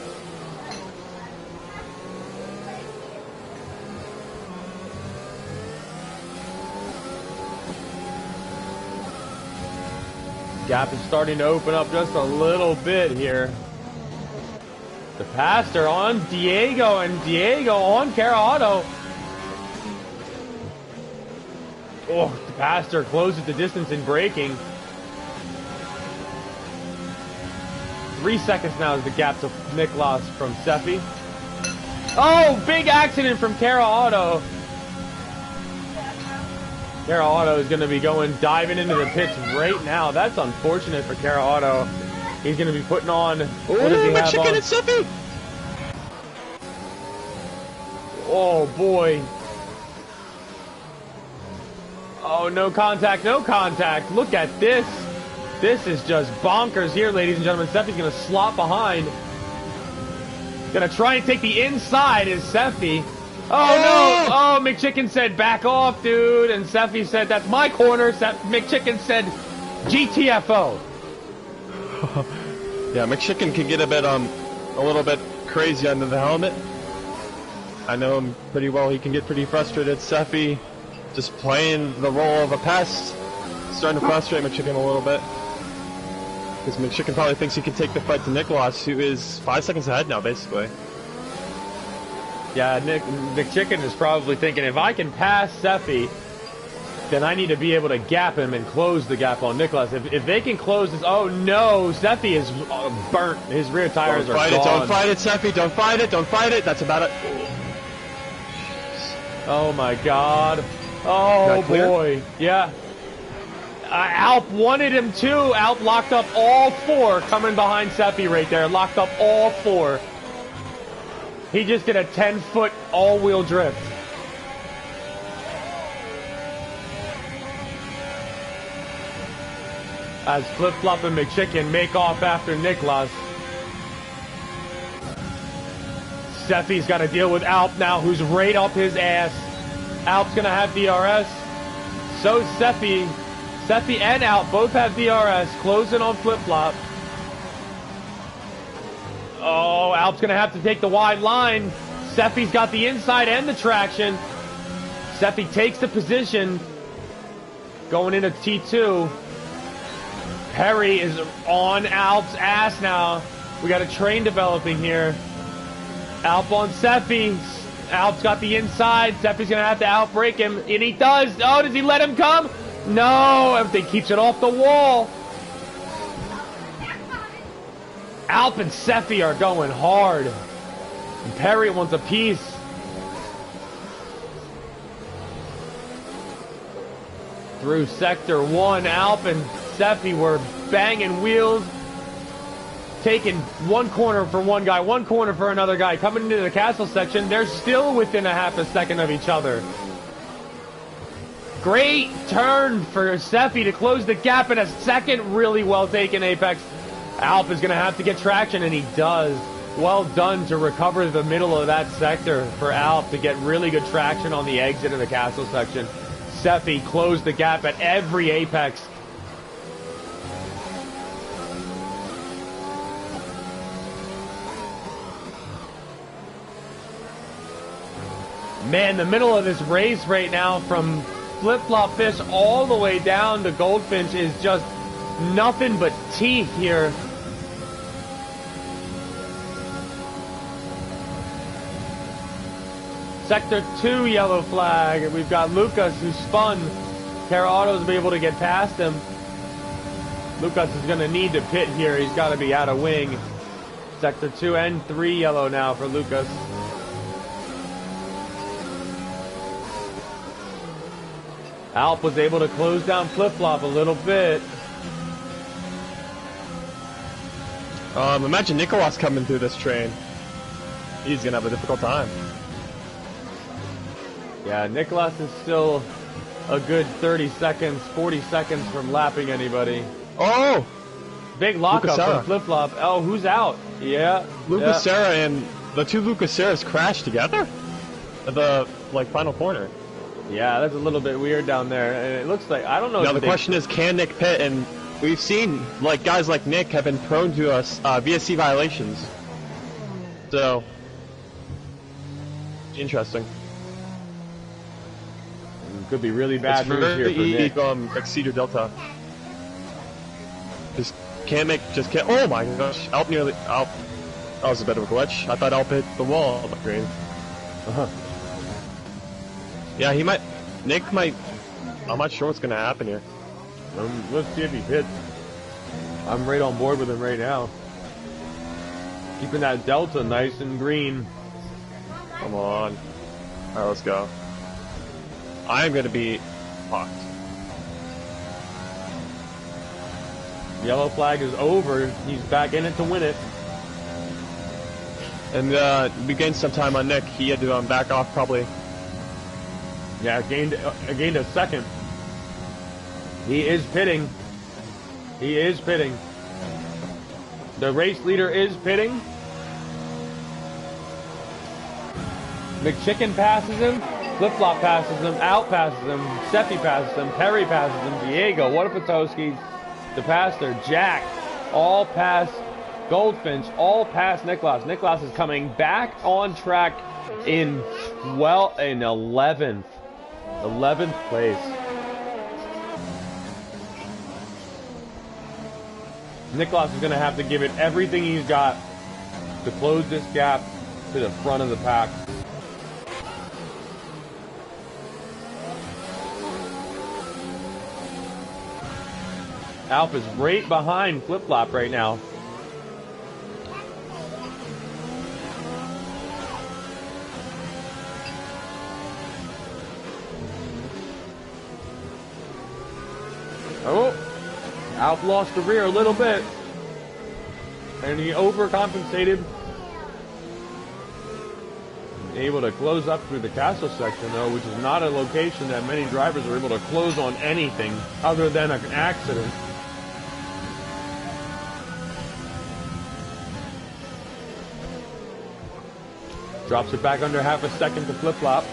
Gap is starting to open up just a little bit here. The Pastor on Diego, and Diego on Kara Auto. Oh, the Pastor closes the distance in braking. 3 seconds now is the gap to Niklas from Seppi. Oh, big accident from Kara Auto. Kara Auto is going to be diving into the pits right now. That's unfortunate for Kara Auto. He's going to be putting on. What does he have on? And Seffy. Oh boy. Oh, no contact, no contact. Look at this. This is just bonkers here, ladies and gentlemen. Seffy's going to slop behind. Going to try and take the inside is Seffy. Oh no! Oh, McChicken said back off, dude. And Seffy said that's my corner. McChicken said GTFO. Yeah, McChicken can get a little bit crazy under the helmet. I know him pretty well. He can get pretty frustrated. Seffy just playing the role of a pest, starting to frustrate McChicken a little bit. Because McChicken probably thinks he can take the fight to Nicholas, who is 5 seconds ahead now, basically. Yeah, McChicken is probably thinking, if I can pass Seffy, then I need to be able to gap him and close the gap on Nicholas. If they can close this, oh no, Seffy is burnt. His rear tires are gone. Don't fight it, Seffy. Don't fight it. Don't fight it. That's about it. Oh my God. Oh boy. Yeah. Alp wanted him too. Alp locked up all four coming behind Seffy right there. Locked up all four. He just did a 10-foot all-wheel drift. As Flip Flop and McChicken make off after Niklas. Seffy's got to deal with Alp now, who's right up his ass. Alp's going to have DRS. So Seffy. Seffy and Alp both have DRS. Closing on Flip Flop. Oh, Alp's going to have to take the wide line. Seffy's got the inside and the traction. Seffy takes the position. Going into T2. Perry is on Alp's ass now. We got a train developing here. Alp on Seffy. Alp's got the inside. Seffy's going to have to outbrake him. And he does. Oh, does he let him come? No. Everything keeps it off the wall. Alp and Seffy are going hard. And Perry wants a piece. Through Sector 1, Alp and Seffy were banging wheels. Taking one corner for one guy, one corner for another guy. Coming into the castle section, they're still within a half a second of each other. Great turn for Seffy to close the gap in a second. Really well taken apex. Alp is going to have to get traction, and he does. Well done to recover the middle of that sector for Alp to get really good traction on the exit of the castle section. Seffy closed the gap at every apex. Man, the middle of this race right now from Flip-Flop Fish all the way down to Goldfinch is just nothing but teeth here. Sector 2 yellow flag. We've got Lucas who spun. Kara Autos will be able to get past him. Lucas is going to need to pit here. He's got to be out of wing. Sector 2 and 3 yellow now for Lucas. Alp was able to close down Flip-Flop a little bit. Imagine Nicholas coming through this train. He's going to have a difficult time. Yeah, Nicholas is still a good 30 seconds, 40 seconds from lapping anybody. Oh! Big lockup from Flip-Flop. Oh, who's out? Yeah. Lucas Serra and the two Lucas Serras crashed together at the final corner. Yeah, that's a little bit weird down there. And it looks like, I don't know. Now the question is, can Nick pit? And we've seen guys like Nick have been prone to VSC violations. So, interesting. Could be really bad news here for Nick. Exceed Delta. Just can't. Oh my gosh! Alp nearly. That was a bit of a glitch. I thought Alp hit the wall of the green. Yeah, he might. Nick might. I'm not sure what's gonna happen here. Let's see if he hits. I'm right on board with him right now. Keeping that Delta nice and green. Come on. Alright, let's go. I'm gonna be fucked. Yellow flag is over. He's back in it to win it. And we gained some time on Nick. He had to back off probably. Yeah, gained a second. He is pitting. He is pitting. The race leader is pitting. McChicken passes him. Flip-flop passes him. Out passes him. Seppi passes him. Perry passes him. Diego, Potowski, DePaster, Jack, all pass Goldfinch, all pass Niklas. Niklas is coming back on track in 11th place. Niklas is going to have to give it everything he's got to close this gap to the front of the pack. Alp is right behind Flip-Flop right now. Oh, Alp lost the rear a little bit. And he overcompensated. Able to close up through the castle section though, which is not a location that many drivers are able to close on anything other than an accident. Drops it back under half a second to Flip-Flop.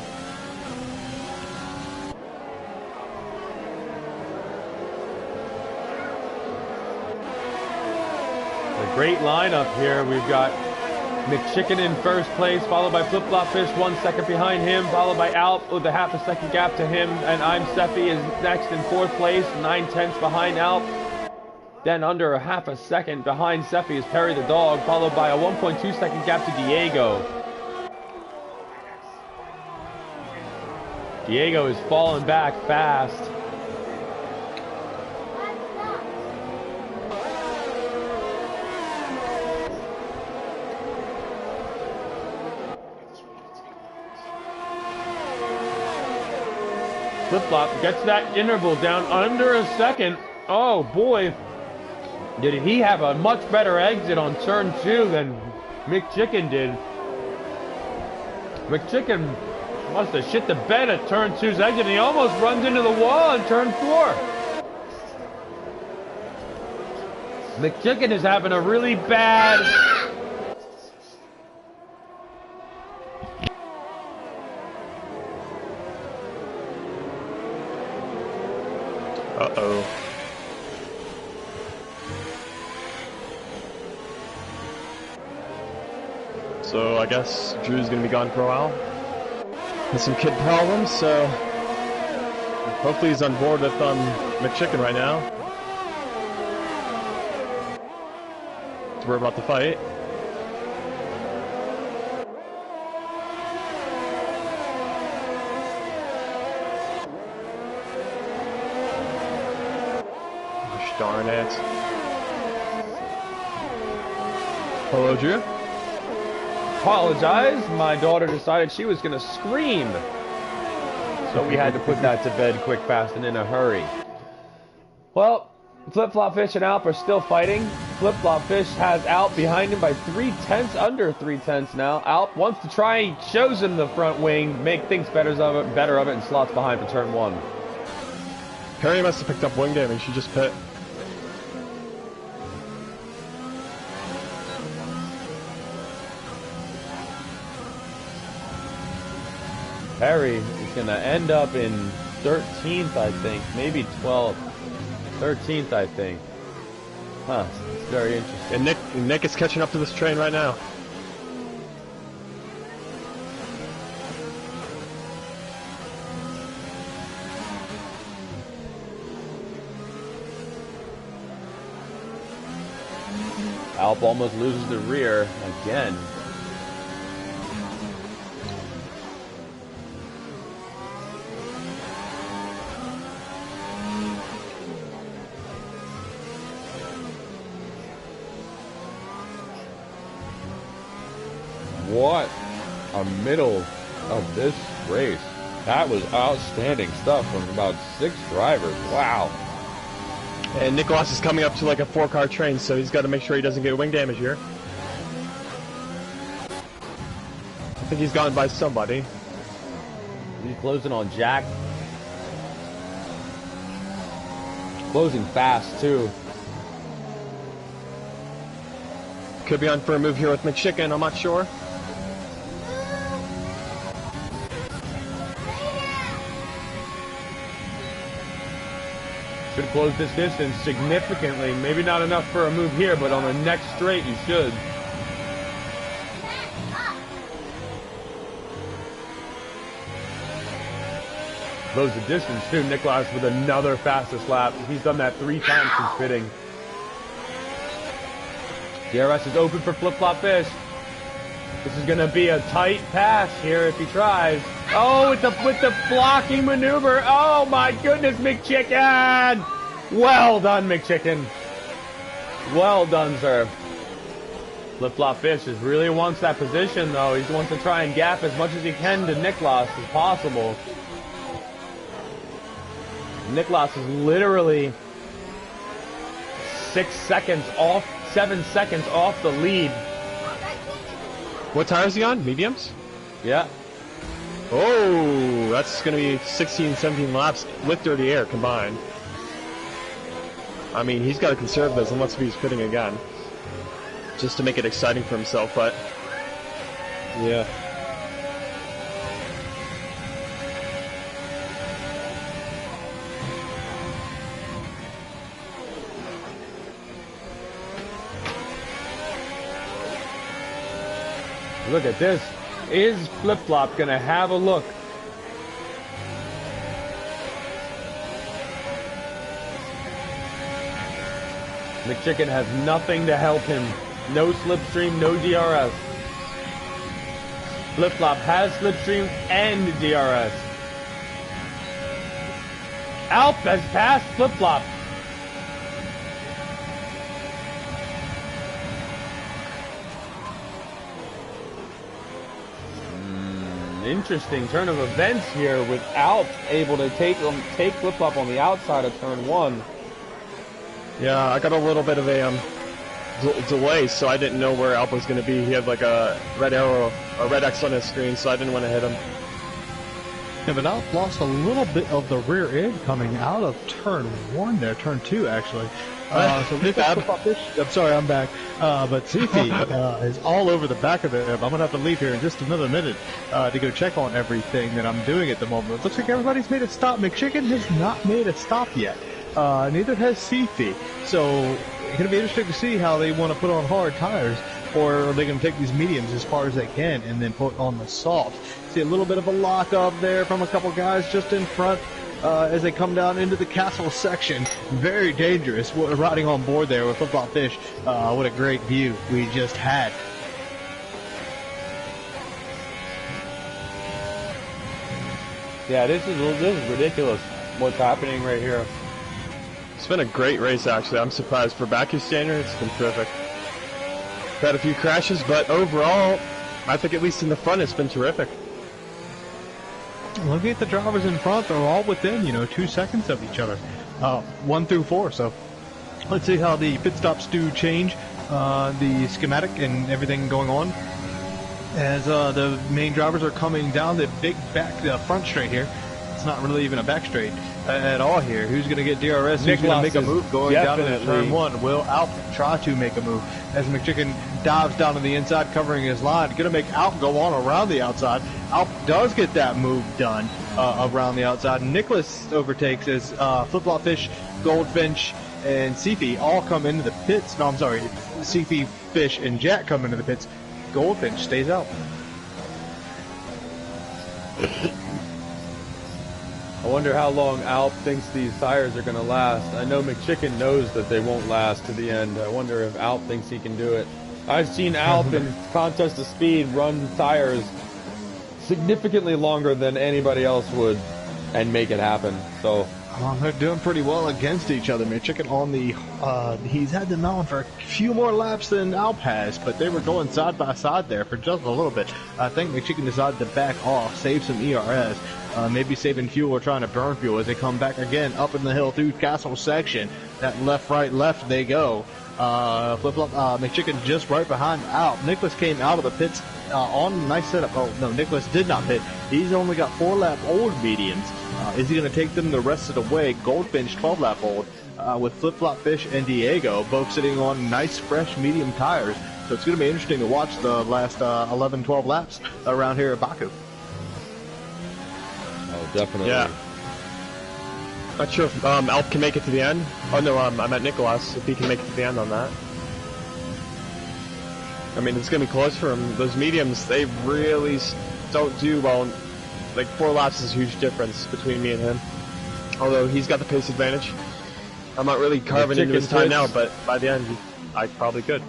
A great lineup here. We've got McChicken in first place, followed by Flip-Flop Fish 1 second behind him, followed by Alp with a half a second gap to him, and I'm Seppi is next in fourth place, 9/10 behind Alp. Then under a half a second behind Seppi is Perry the Dog, followed by a 1.2 second gap to Diego. Diego is falling back fast. Flip-Flop gets that interval down under a second. Oh boy, did he have a much better exit on turn 2 than McChicken did. McChicken must have shit the bed at turn 2's exit, and he almost runs into the wall on turn 4. McChicken is having a really bad... Uh-oh. So I guess Drew's gonna be gone for a while. Has some kid problems, so hopefully he's on board with McChicken right now. We're about to fight. Gosh darn it. Hello, Drew. Apologize. My daughter decided she was going to scream. So we had to put that to bed quick, fast, and in a hurry. Well, Flip-Flop Fish and Alp are still fighting. Flip-Flop Fish has Alp behind him by 3/10, under 3/10 now. Alp wants to try, shows him the front wing, make things better of it, and slots behind for turn 1. Perry must have picked up wing damage. She just pit. Perry is going to end up in 13th, I think. Maybe 12th. 13th, I think. Huh. It's very interesting. And Nick is catching up to this train right now. Alp almost loses the rear again. What a middle of this race. That was outstanding stuff from about 6 drivers. Wow. And Nicholas is coming up to like a 4-car train, so he's got to make sure he doesn't get wing damage here. I think he's gotten by somebody. He's closing on Jack. Closing fast, too. Could be on for a move here with McChicken, I'm not sure. Should close this distance significantly. Maybe not enough for a move here, but on the next straight, you should. Close the distance, too. Nicholas with another fastest lap. He's done that 3 times since pitting. DRS is open for Flip-Flop Fish. This is going to be a tight pass here if he tries. Oh, with the blocking maneuver. Oh, my goodness, McChicken. Well done, McChicken. Well done, sir. Flip-Flop Fish really wants that position, though. He wants to try and gap as much as he can to Nicholas as possible. Nicholas is literally 7 seconds off the lead. What tire is he on? Mediums? Yeah. Oh, that's going to be 16, 17 laps with dirty air combined. I mean, he's got to conserve those unless he's pitting again. Just to make it exciting for himself, but... yeah. Look at this. Is Flip-Flop going to have a look? McChicken has nothing to help him. No slipstream, no DRS. Flip-Flop has slipstream and DRS. Alp has passed Flip-Flop. Interesting turn of events here with Alp able to take Flip-Flop on the outside of turn 1. Yeah, I got a little bit of a delay, so I didn't know where Alp was going to be. He had like a red arrow, a red X on his screen, so I didn't want to hit him. Yeah, but Alp lost a little bit of the rear end coming out of turn 1 there, turn 2 actually. So I'm sorry, I'm back. But Sifi is all over the back of it. I'm going to have to leave here in just another minute to go check on everything that I'm doing at the moment. It looks like everybody's made a stop. McChicken has not made a stop yet. Neither has Sifi. So it's going to be interesting to see how they want to put on hard tires, or are they going to take these mediums as far as they can and then put on the soft. See a little bit of a lock up there from a couple guys just in front. As they come down into the castle section. Very dangerous riding on board there with Flip-Flop Fish. What a great view we just had. Yeah, this is ridiculous what's happening right here. It's been a great race, actually. I'm surprised. For Baku standards, it's been terrific. Had a few crashes, but overall, I think at least in the front, it's been terrific. Looking at the drivers in front, they're all within, 2 seconds of each other, 1 through 4. So let's see how the pit stops do change, the schematic and everything going on as the main drivers are coming down the big front straight here. It's not really even a back straight at all here. Who's going to get DRS? Who's going to make a move going down into turn 1? Will Alp try to make a move as McChicken dives down to the inside, covering his line? Going to make Alp go on around the outside. Alp does get that move done around the outside. Nicholas overtakes as Flip-Flop Fish, Goldfinch, and Sifi all come into the pits. No, I'm sorry. Sifi, Fish, and Jack come into the pits. Goldfinch stays out. I wonder how long Alp thinks these tires are going to last. I know McChicken knows that they won't last to the end. I wonder if Alp thinks he can do it. I've seen Alp in contest of speed run tires significantly longer than anybody else would and make it happen. So They're doing pretty well against each other. Chicken on the, he's had them on for a few more laps than Alp has, but they were going side by side there for just a little bit. I think McChicken decided to back off, save some ERS, maybe saving fuel or trying to burn fuel as they come back again up in the hill through Castle section. That left, right, left they go. Flip-flop, McChicken just right behind Alp. Nicholas came out of the pits on a nice setup. Oh, no, Nicholas did not pit. He's only got 4-lap old mediums. Is he going to take them the rest of the way? Goldfinch, 12-lap old, with Flip-Flop Fish and Diego, both sitting on nice, fresh, medium tires. So it's going to be interesting to watch the last 11, 12 laps around here at Baku. Oh, definitely. Yeah. Not sure if Alp can make it to the end. Oh, no, I meant Nicholas, if he can make it to the end on that. I mean, it's going to be close for him. Those mediums, they really don't do well. Like, 4 laps is a huge difference between me and him. Although, he's got the pace advantage. I'm not really carving into his time now, but by the end, I probably could.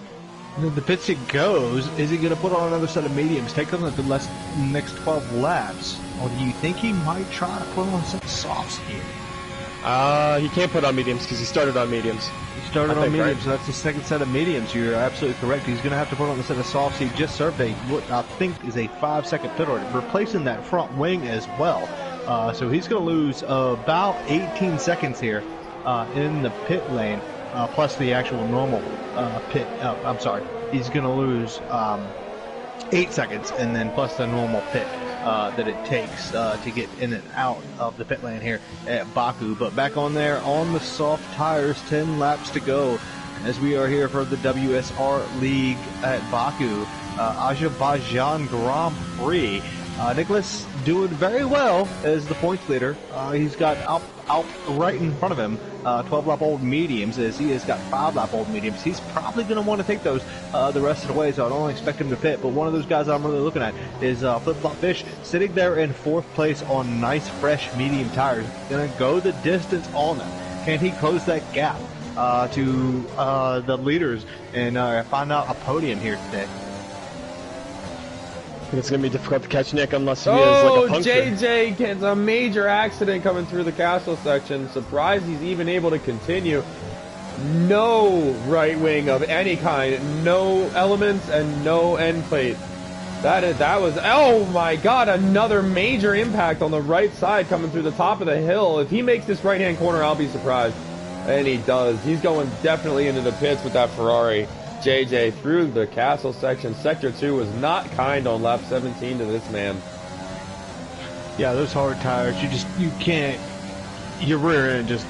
The pits he goes, is he going to put on another set of mediums, take them the next 12 laps? Or do you think he might try to put on some softs here? He can't put on mediums because he started on mediums. He started on mediums, right? So that's the second set of mediums. You're absolutely correct. He's going to have to put on the set of softs. He just served what I think is a 5-second pit order, replacing that front wing as well. So he's going to lose about 18 seconds here in the pit lane, plus the actual normal pit. I'm sorry. He's going to lose 8 seconds, and then plus the normal pit that it takes to get in and out of the pit lane here at Baku. But back on there on the soft tires, 10 laps to go as we are here for the WSR League at Baku, Azerbaijan Grand Prix. Nicholas doing very well as the points leader. He's got Alp right in front of him, 12-lap old mediums, as he has got 5-lap old mediums. He's probably going to want to take those the rest of the way, so I don't expect him to pit. But one of those guys I'm really looking at is Flip-Flop Fish, sitting there in 4th place on nice, fresh, medium tires. Going to go the distance on them. Can he close that gap to the leaders and find out a podium here today? It's going to be difficult to catch Nick unless he has like a puncture. JJ gets a major accident coming through the castle section. Surprised he's even able to continue. No right wing of any kind, no elements, and no end plate. That was, oh my god, another major impact on the right side coming through the top of the hill. If he makes this right-hand corner, I'll be surprised. And he does. He's going definitely into the pits with that Ferrari. JJ through the castle section. Sector 2 was not kind on lap 17 to this man. Yeah, those hard tires, you can't, your rear end just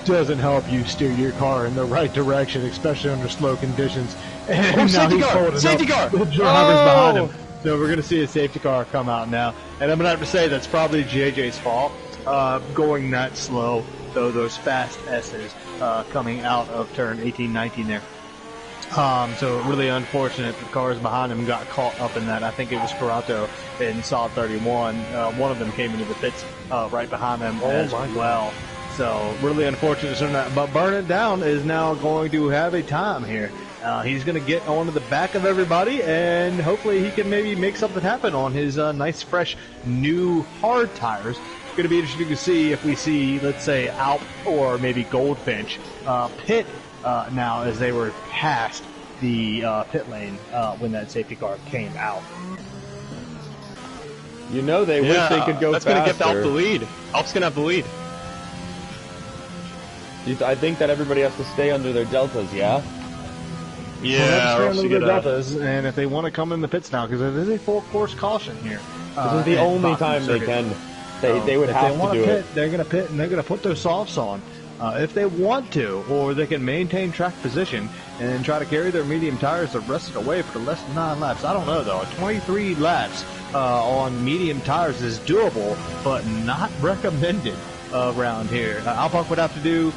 doesn't help you steer your car in the right direction, especially under slow conditions. And now he's holding safety car! The driver's behind him. So we're going to see a safety car come out now. And I'm going to have to say that's probably JJ's fault, going that slow, though those fast S's coming out of turn 18-19 there. So really unfortunate the cars behind him got caught up in that. I think it was Corrato in solid 31. One of them came into the pits right behind him as well. So really unfortunate. But Burn It Down is now going to have a time here. He's going to get onto the back of everybody, and hopefully he can maybe make something happen on his nice, fresh, new hard tires. It's going to be interesting to see if we see, let's say, Alp or maybe Goldfinch pit now as they were past the pit lane when that safety car came out. You know they wish they could go faster. That's going to give Alp the lead. Alp's going to have the lead. I think that everybody has to stay under their deltas, yeah? Yeah, or else you get deltas, and if they want to come in the pits now, because it is a full course caution here. This is the only time they can. They would have to do it. They're going to pit, and they're going to put those softs on. If they want to, or they can maintain track position and try to carry their medium tires the rest of the way for less than 9 laps. I don't know, though. 23 laps on medium tires is doable, but not recommended around here. Alpine would have to do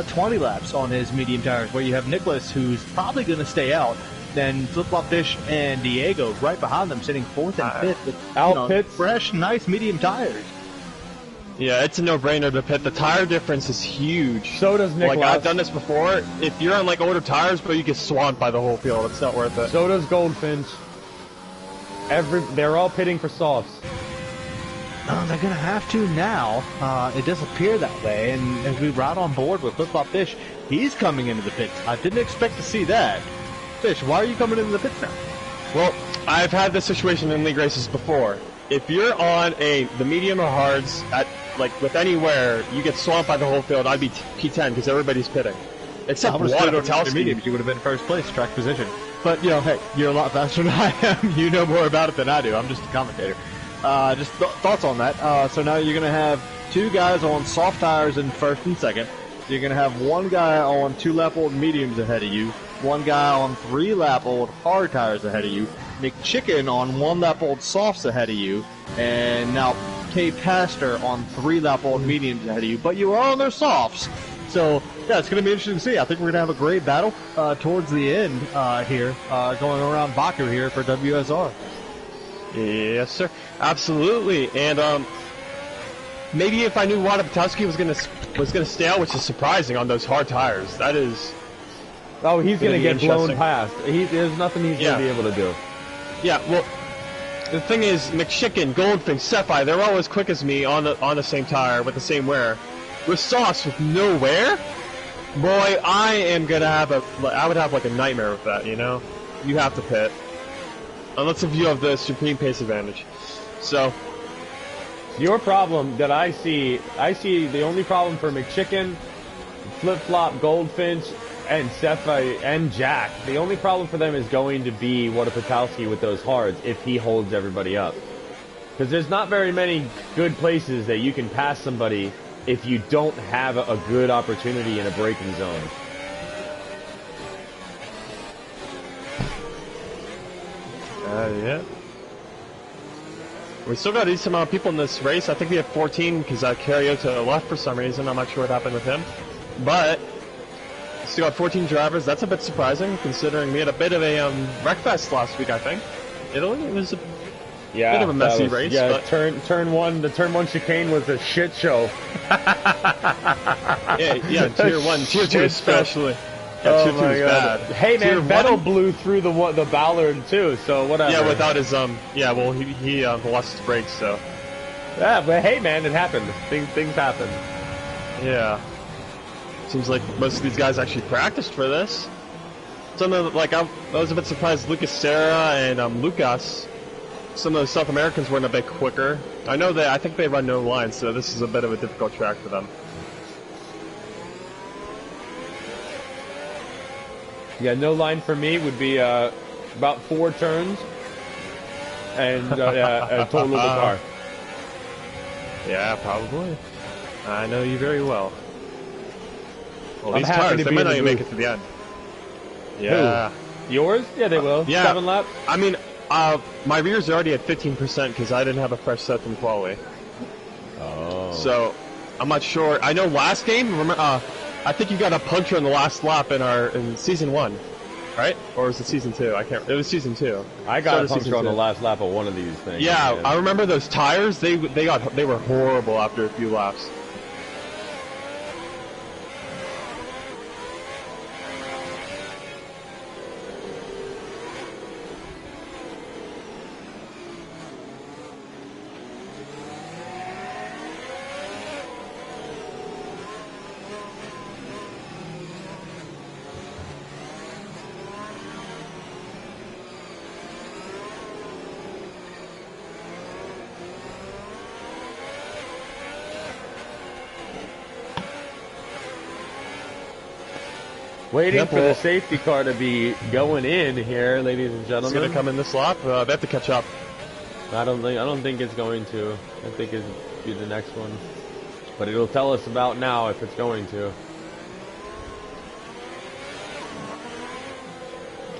20 laps on his medium tires, where you have Nicholas, who's probably going to stay out, then Flip-Flop Fish and Diego right behind them, sitting 4th and 5th with fresh, nice medium tires. Yeah, it's a no-brainer to pit. The tire difference is huge. So does Nicholas. Like, I've done this before. If you're on, like, older tires, but you get swamped by the whole field, it's not worth it. So does Goldfinch. They're all pitting for softs. They're going to have to now. It does appear that way. And as we ride on board with Flip Flop Fish, he's coming into the pits. I didn't expect to see that. Fish, why are you coming into the pits now? Well, I've had this situation in league races before. If you're on the medium or hards at with anywhere, you get swamped by the whole field. I'd be P10 because everybody's pitting. Except Patowski. You would have been first place, track position. But hey, you're a lot faster than I am. You know more about it than I do. I'm just a commentator. Just thoughts on that. So now you're going to have two guys on soft tires in first and second. You're going to have one guy on 2-lap-old mediums ahead of you, one guy on 3-lap-old hard tires ahead of you, McChicken on 1-lap-old softs ahead of you, and now K Pastor on 3-lap-old mediums ahead of you. But you are on their softs. So, yeah, it's going to be interesting to see. I think we're going to have a great battle towards the end here, going around Baku here for WSR. Yes, sir. Absolutely. And maybe if I knew Wada Patowski was gonna stay out, which is surprising on those hard tires. That is. Oh, he's gonna get blown past. There's nothing he's gonna be able to do. Yeah. Well, the thing is, McChicken, Goldfinch, Sephi, they're all as quick as me on the same tire with the same wear. With Sauce with no wear, boy, I would have like a nightmare with that. You know, you have to pit. Unless if you have the supreme pace advantage. So, your problem that I see the only problem for McChicken, Flip Flop, Goldfinch, and Sephi, and Jack, the only problem for them is going to be Wada Patowski with those hards if he holds everybody up. Because there's not very many good places that you can pass somebody if you don't have a good opportunity in a braking zone. Yeah. We still got a decent amount of people in this race. I think we have 14 because Kariota left for some reason. I'm not sure what happened with him. But still got 14 drivers. That's a bit surprising considering we had a bit of a wreckfest last week, I think. Italy? It was a bit of a messy race. Yeah, but the turn one chicane was a shit show. yeah, tier 1, tier 2 especially. Yeah, oh my God. Bad. Hey man, Vettel 1? blew through the Ballard too, so whatever. Yeah, without his he lost his brakes, so. Yeah, but hey man, it happened. Things happen. Yeah. Seems like most of these guys actually practiced for this. Some of I was a bit surprised Lucas Serra and Lucas. Some of the South Americans weren't a bit quicker. I think they run no lines, so this is a bit of a difficult track for them. Yeah, no line for me would be about 4 turns and a total of the car. Yeah, probably. I know you very well. Well, these happy tires, to they be might in not the even make booth. it to the end. Yeah. Who? Yours? Yeah, they will. Yeah. 7 laps? I mean, my rear's already at 15% because I didn't have a fresh set from quali. Oh. So, I'm not sure. I know last game, remember, I think you got a puncture in the last lap in season 1, right? Or was it season 2? I can't. It was season 2. I got a puncture on the last lap of one of these things. Yeah, I remember those tires. They were horrible after a few laps. Waiting for the safety car to be going in here, ladies and gentlemen. It's going to come in this lap. They have to catch up. I don't think it's going to. I think it'll be the next one, but it'll tell us about now if it's going to.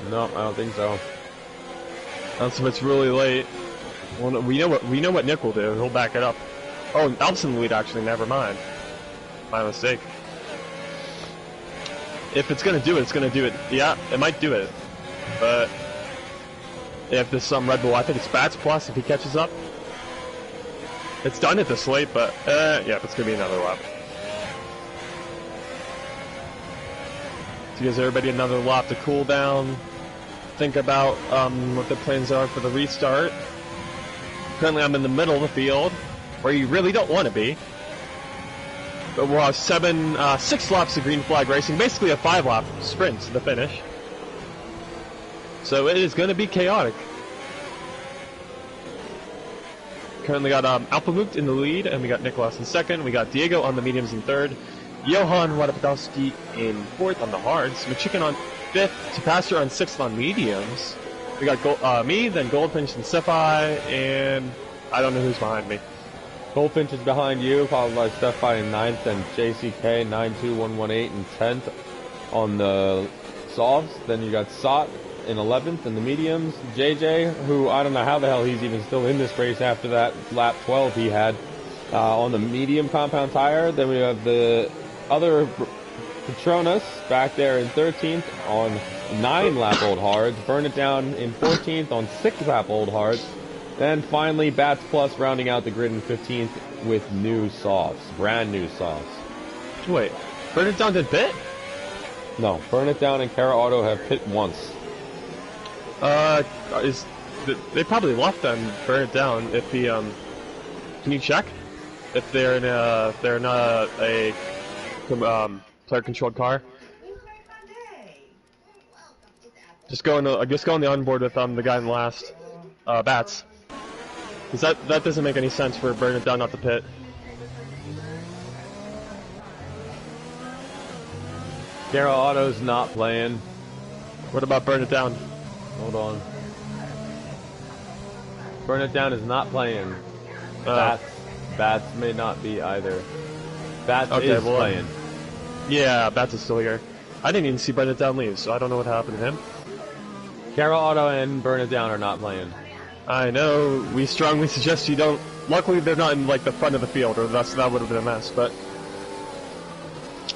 No, I don't think so. That's if it's really late. Well, we know what Nick will do. He'll back it up. Oh, Alp's in the lead actually. Never mind. My mistake. If it's gonna do it, it's gonna do it. Yeah, it might do it. But if there's some Red Bull, I think it's Bats Plus if he catches up. It's done at this late, but yeah, it's gonna be another lap. So gives everybody another lap to cool down. Think about what the plans are for the restart. Currently, I'm in the middle of the field. where you really don't want to be. But we'll have 6 laps of green flag racing, basically a 5-lap sprint to the finish. So it is going to be chaotic. Currently got Alpamut in the lead, and we got Nicholas in second. We got Diego on the mediums in third. Johan Wadapatowski in fourth on the hards. McChicken on fifth. Tapasser on sixth on mediums. We got me, then Goldfinch and Sephi, and I don't know who's behind me. Goldfinch is behind you, followed by Sephi in ninth, and JCK 92118 in 10th on the softs. Then you got Sot in 11th in the mediums. JJ, who I don't know how the hell he's even still in this race after that lap 12 he had on the medium compound tire. Then we have the other Petronas back there in 13th on 9-lap-old hards. Burn It Down in 14th on 6-lap-old hards. Then finally Bats Plus rounding out the grid in 15th with new softs, brand new softs. Wait, Burn It Down did pit? No, Burn It Down and Kara Auto have pit once. They probably left them Burn It Down. If the can you check if they're not a player-controlled car? Just go on the onboard with the guy in last, Bats. Because that doesn't make any sense for Burn It Down not to pit. Kara Auto's not playing. What about Burn It Down? Hold on. Burn It Down is not playing. Bats may not be either. Bats is playing. Yeah, Bats is still here. I didn't even see Burn It Down leave, so I don't know what happened to him. Kara Auto and Burn It Down are not playing. I know. We strongly suggest you don't. Luckily, they're not in like the front of the field, or that would have been a mess. But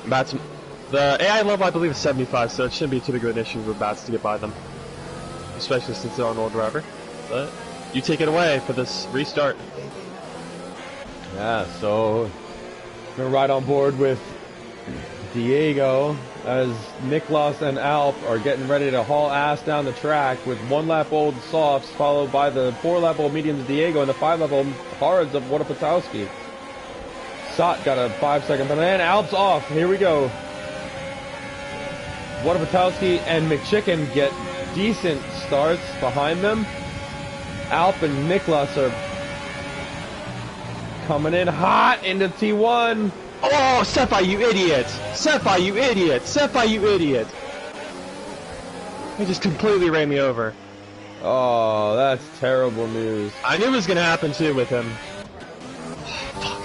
Bats, the AI level I believe is 75, so it shouldn't be too big of an issue for Bats to get by them, especially since they're an old driver. But you take it away for this restart. Yeah, so we're right on board with Diego as Niklas and Alp are getting ready to haul ass down the track with 1-lap-old softs followed by the 4-lap-old mediums Diego and the 5-lap-old hards of Wadapatowski. Sot got a 5-second penalty and Alp's off. Here we go. Wadapatowski and McChicken get decent starts behind them. Alp and Niklas are coming in hot into T1. Oh, Sephi, you idiot! Sephi, you idiot! Sephi, you idiot! He just completely ran me over. Oh, that's terrible news. I knew it was going to happen too with him. Fuck.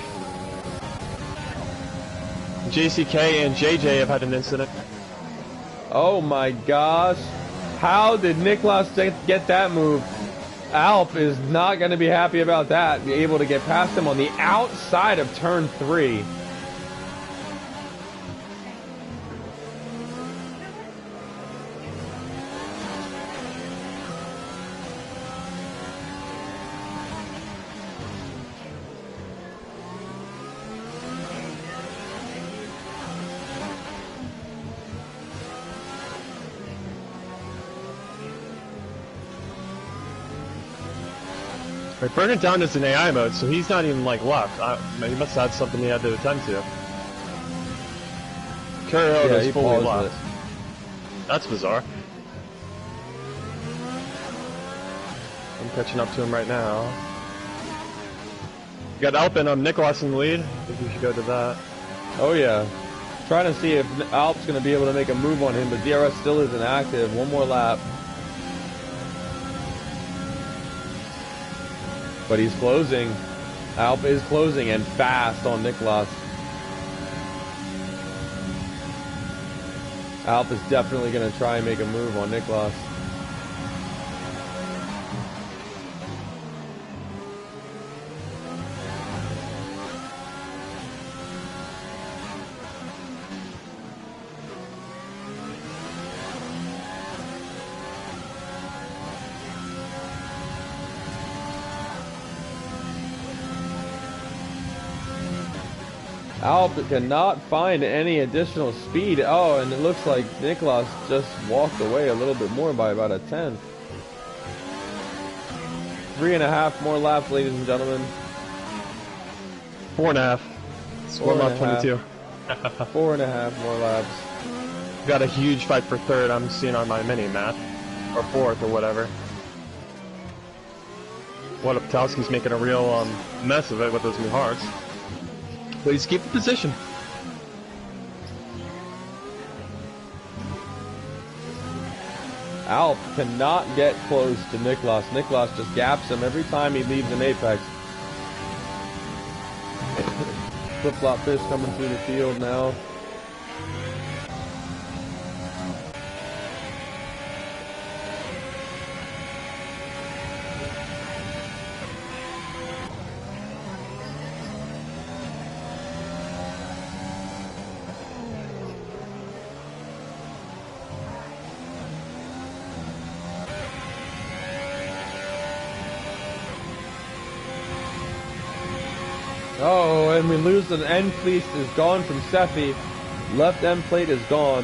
JCK and JJ have had an incident. Oh my gosh. How did Niklas get that move? Alp is not going to be happy about that. Be able to get past him on the outside of turn 3. Right, Burn It Down is in AI mode, so he's not even like left. He must have had something he had to attend to. Curio is fully left. That's bizarre. I'm catching up to him right now. You got Alp and Nicholas in the lead. I think we should go to that. Oh yeah. Trying to see if Alp's going to be able to make a move on him, but DRS still isn't active. One more lap. But he's closing. Alp is closing and fast on Niklas. Alp is definitely going to try and make a move on Niklas. Alp cannot find any additional speed. Oh, and it looks like Niklas just walked away a little bit more by about a 10th. 3.5 more laps, ladies and gentlemen. 4.5. Score off 22. 4.5 more laps. Got a huge fight for third, I'm seeing on my mini map. Or fourth, or whatever. Patowski's making a real mess of it with those new hearts. Please keep the position. Alp cannot get close to Niklas. Niklas just gaps him every time he leaves an apex. Flip-flop fish coming through the field now. Oh, and we lose an end plate is gone from Sefi. Left end plate is gone.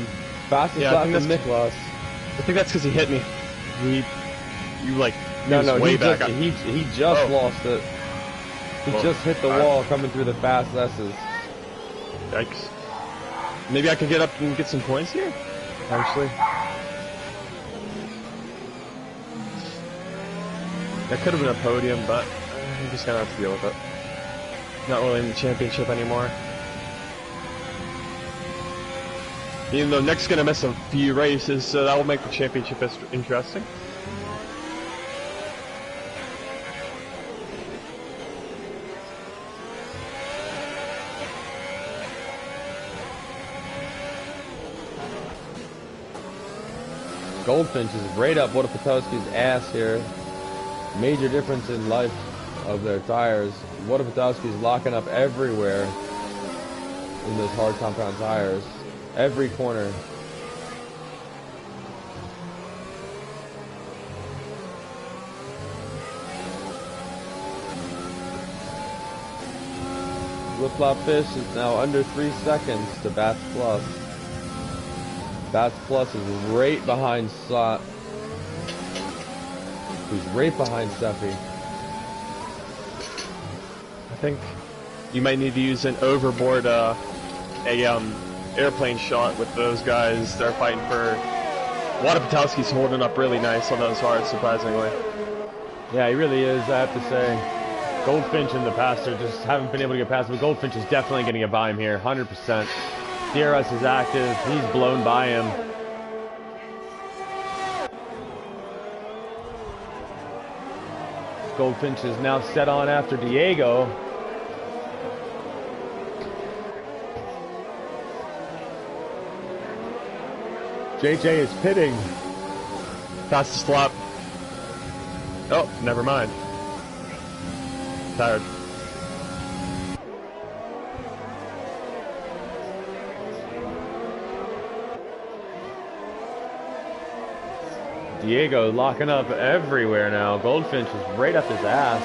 Fastest lap from Niklas. I think that's because he hit me. You like no, way back. He just lost it. He just hit the wall coming through the fast S's. Yikes. Maybe I could get up and get some points here. Actually, that could have been a podium, but I'm just gonna have to deal with it. Not really in the championship anymore. Even though Nick's gonna miss a few races, so that will make the championship interesting. Goldfinch is right up Patowski's ass here. Major difference in life of their tires. Patowski's locking up everywhere in those hard compound tires. Every corner. Flip-flop fish is now under 3 seconds to Bats Plus. Bats Plus is right behind Slot. Who's right behind Sefi. I think you might need to use an overboard, airplane shot with those guys. They're fighting for. Patowski's holding up really nice on those hearts, surprisingly. Yeah, he really is. I have to say, Goldfinch and the Pastor just haven't been able to get past him. But Goldfinch is definitely going to get by him here, 100%. DRS is active. He's blown by him. Goldfinch is now set on after Diego. JJ is pitting. Fastest lap. Oh, never mind. Tired. Diego locking up everywhere now. Goldfinch is right up his ass.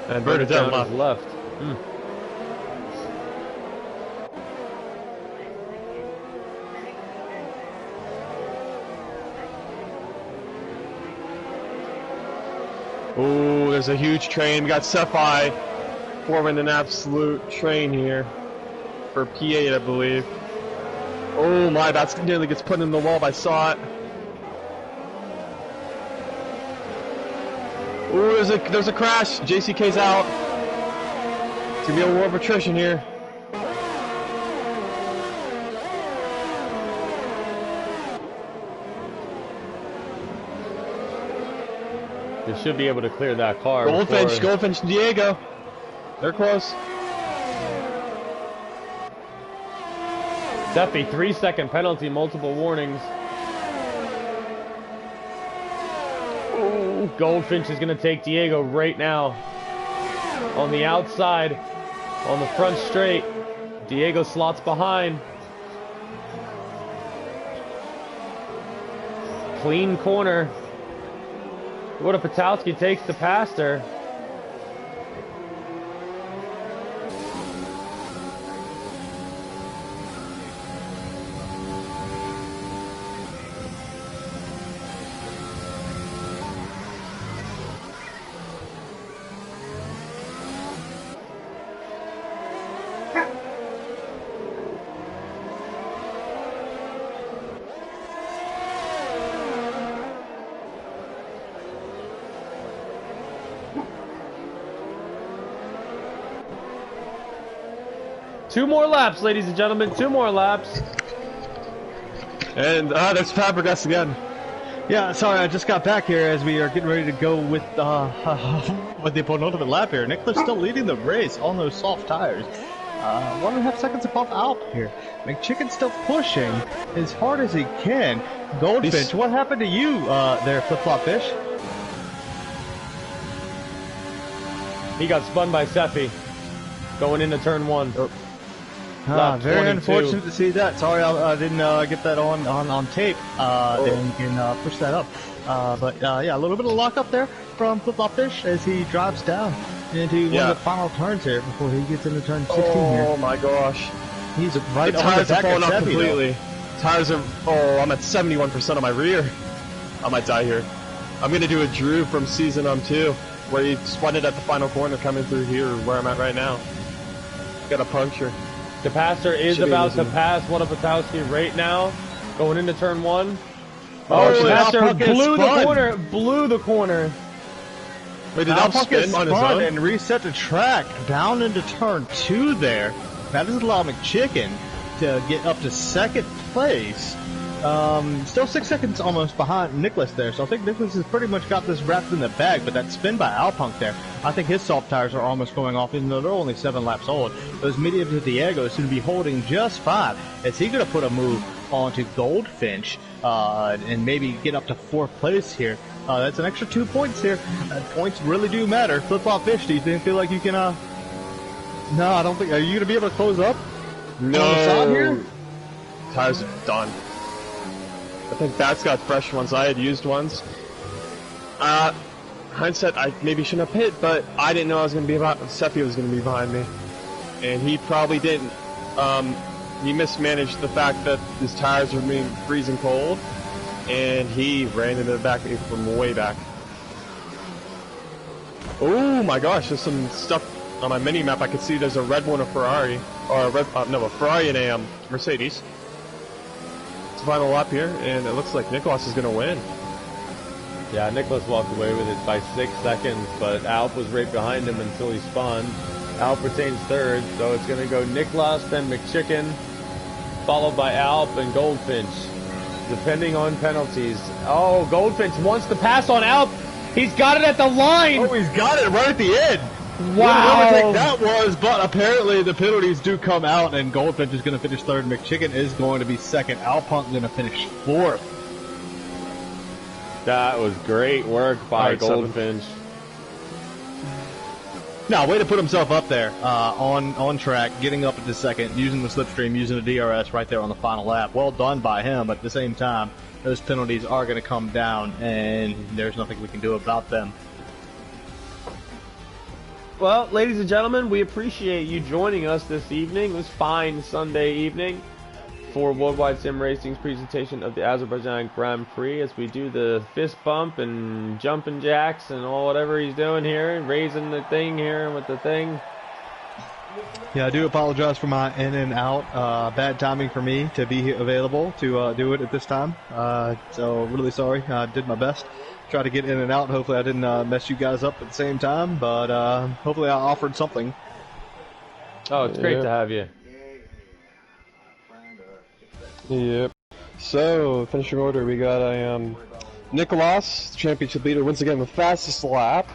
And Bird down left. Ooh, there's a huge train. We got Sefi forming an absolute train here for P8, I believe. Oh my, that's nearly gets put in the wall by Sot. Ooh, there's a crash. JCK's out. It's gonna be a war of attrition here. They should be able to clear that car. Goldfinch, Diego. They're close. Sefi, 3-second penalty, multiple warnings. Ooh, Goldfinch is going to take Diego right now. On the outside, on the front straight. Diego slots behind. Clean corner. Patowski takes the Pastor. 2 more laps, ladies and gentlemen. 2 more laps. And there's Fabregas again. Yeah, sorry, I just got back here as we are getting ready to go with the penultimate lap here. Nicholas still leading the race on those soft tires. 1.5 seconds above Alp here. McChicken's still pushing as hard as he can. Goldfinch, what happened to you there, Flip-Flop Fish? He got spun by Seffi going into turn 1. Very unfortunate to see that. Sorry, I didn't get that on tape and push that up. But yeah, a little bit of lock up there from Flip-Flop Fish as he drives down into one of the final turns here before he gets into turn 16 here. Oh my gosh. He's right the on tires the back are falling of off Seffi, completely. Tires are, I'm at 71% on my rear. I might die here. I'm going to do a Drew from season 2, where he spun it at the final corner coming through here where I'm at right now. Got a puncture. Capaster is about to pass Wodopatowski right now, going into turn 1. Oh, Capaster blew the corner. Wait, did Alp spin on his own? And reset the track down into turn 2 there. That does allow McChicken to get up to second place. Still 6 seconds almost behind Nicholas there, so I think Nicholas has pretty much got this wrapped in the bag, but that spin by Alpunk there, I think his soft tires are almost going off, even though they're only 7 laps old. Those medium to Diego seem to be holding just fine. Is he going to put a move onto Goldfinch and maybe get up to 4th place here? That's an extra 2 points here. Points really do matter. Flip-Flop Fish, do you feel like you can... No, I don't think... Are you going to be able to close up? No. On the side here? Tires are done. I think Bat's got fresh ones. I had used ones. Hindsight, I maybe shouldn't have hit, but I didn't know I was going to be Seffi was going to be behind me. And he probably didn't. He mismanaged the fact that his tires were being freezing cold, and he ran into the back of me from way back. Oh my gosh, there's some stuff on my mini map. I could see there's a red one, a Ferrari, or a Ferrari and a Mercedes. Final lap here, and it looks like Nicholas is going to win. Yeah, Nicholas walked away with it by 6 seconds, but Alp was right behind him until he spun. Alp retains 3rd, so it's going to go Nicholas, then McChicken, followed by Alp and Goldfinch, depending on penalties. Oh, Goldfinch wants to pass on Alp. He's got it at the line. Oh, he's got it right at the end. Wow! I think that was, but apparently the penalties do come out, and Goldfinch is going to finish 3rd. McChicken is going to be 2nd. Alpunk going to finish 4th. That was great work by Goldfinch. Now, way to put himself up there on track, getting up at the 2nd, using the slipstream, using the DRS right there on the final lap. Well done by him, but at the same time, those penalties are going to come down, and there's nothing we can do about them. Well, ladies and gentlemen, we appreciate you joining us this evening. It was fine Sunday evening for Worldwide Sim Racing's presentation of the Azerbaijan Grand Prix as we do the fist bump and jumping jacks and all whatever he's doing here, raising the thing here with the thing. Yeah, I do apologize for my in and out. Bad timing for me to be available to do it at this time. So really sorry. I did my best. Try to get in and out. Hopefully I didn't mess you guys up at the same time, but hopefully I offered something. Oh, it's great to have you. Yep. So, finishing order, we got a Nicholas, championship leader, once again the fastest lap,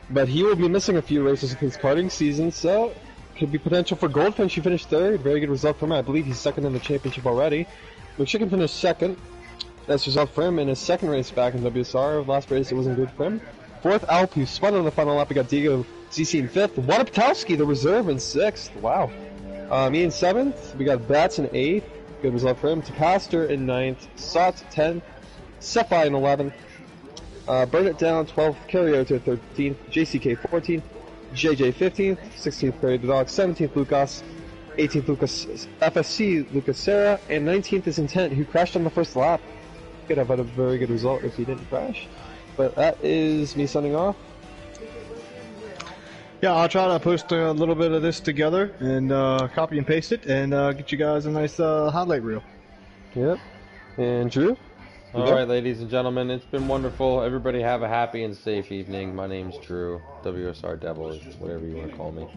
but he will be missing a few races in his karting season, so could be potential for Goldfinch. He finished 3rd. Very good result for him. I believe he's 2nd in the championship already. McChicken finished 2nd. That's result for him in his 2nd race back in WSR. Last race it wasn't good for him. 4th, Alp, who spun on the final lap. We got Diego CC in 5th. Wodopatowski, the reserve, in 6th. Wow. Me in 7th. We got Bats in 8th. Good result for him. Capaster in 9th. Sot 10th. Seffi in 11th. Burn It Down 12th. Carrioto 13th. JCK 14th. JJ 15th. 16th, Perry the Dog. 17th, Lucas. 18th, Lucas FSC, Lucas Serra. And 19th is Intent, who crashed on the first lap. Could have had a very good result if he didn't crash. But that is me signing off. Yeah, I'll try to post a little bit of this together and copy and paste it and get you guys a nice highlight reel. Yep. And Drew? All right, ladies and gentlemen, it's been wonderful. Everybody have a happy and safe evening. My name's Drew, WSR Devil, whatever you want to call me.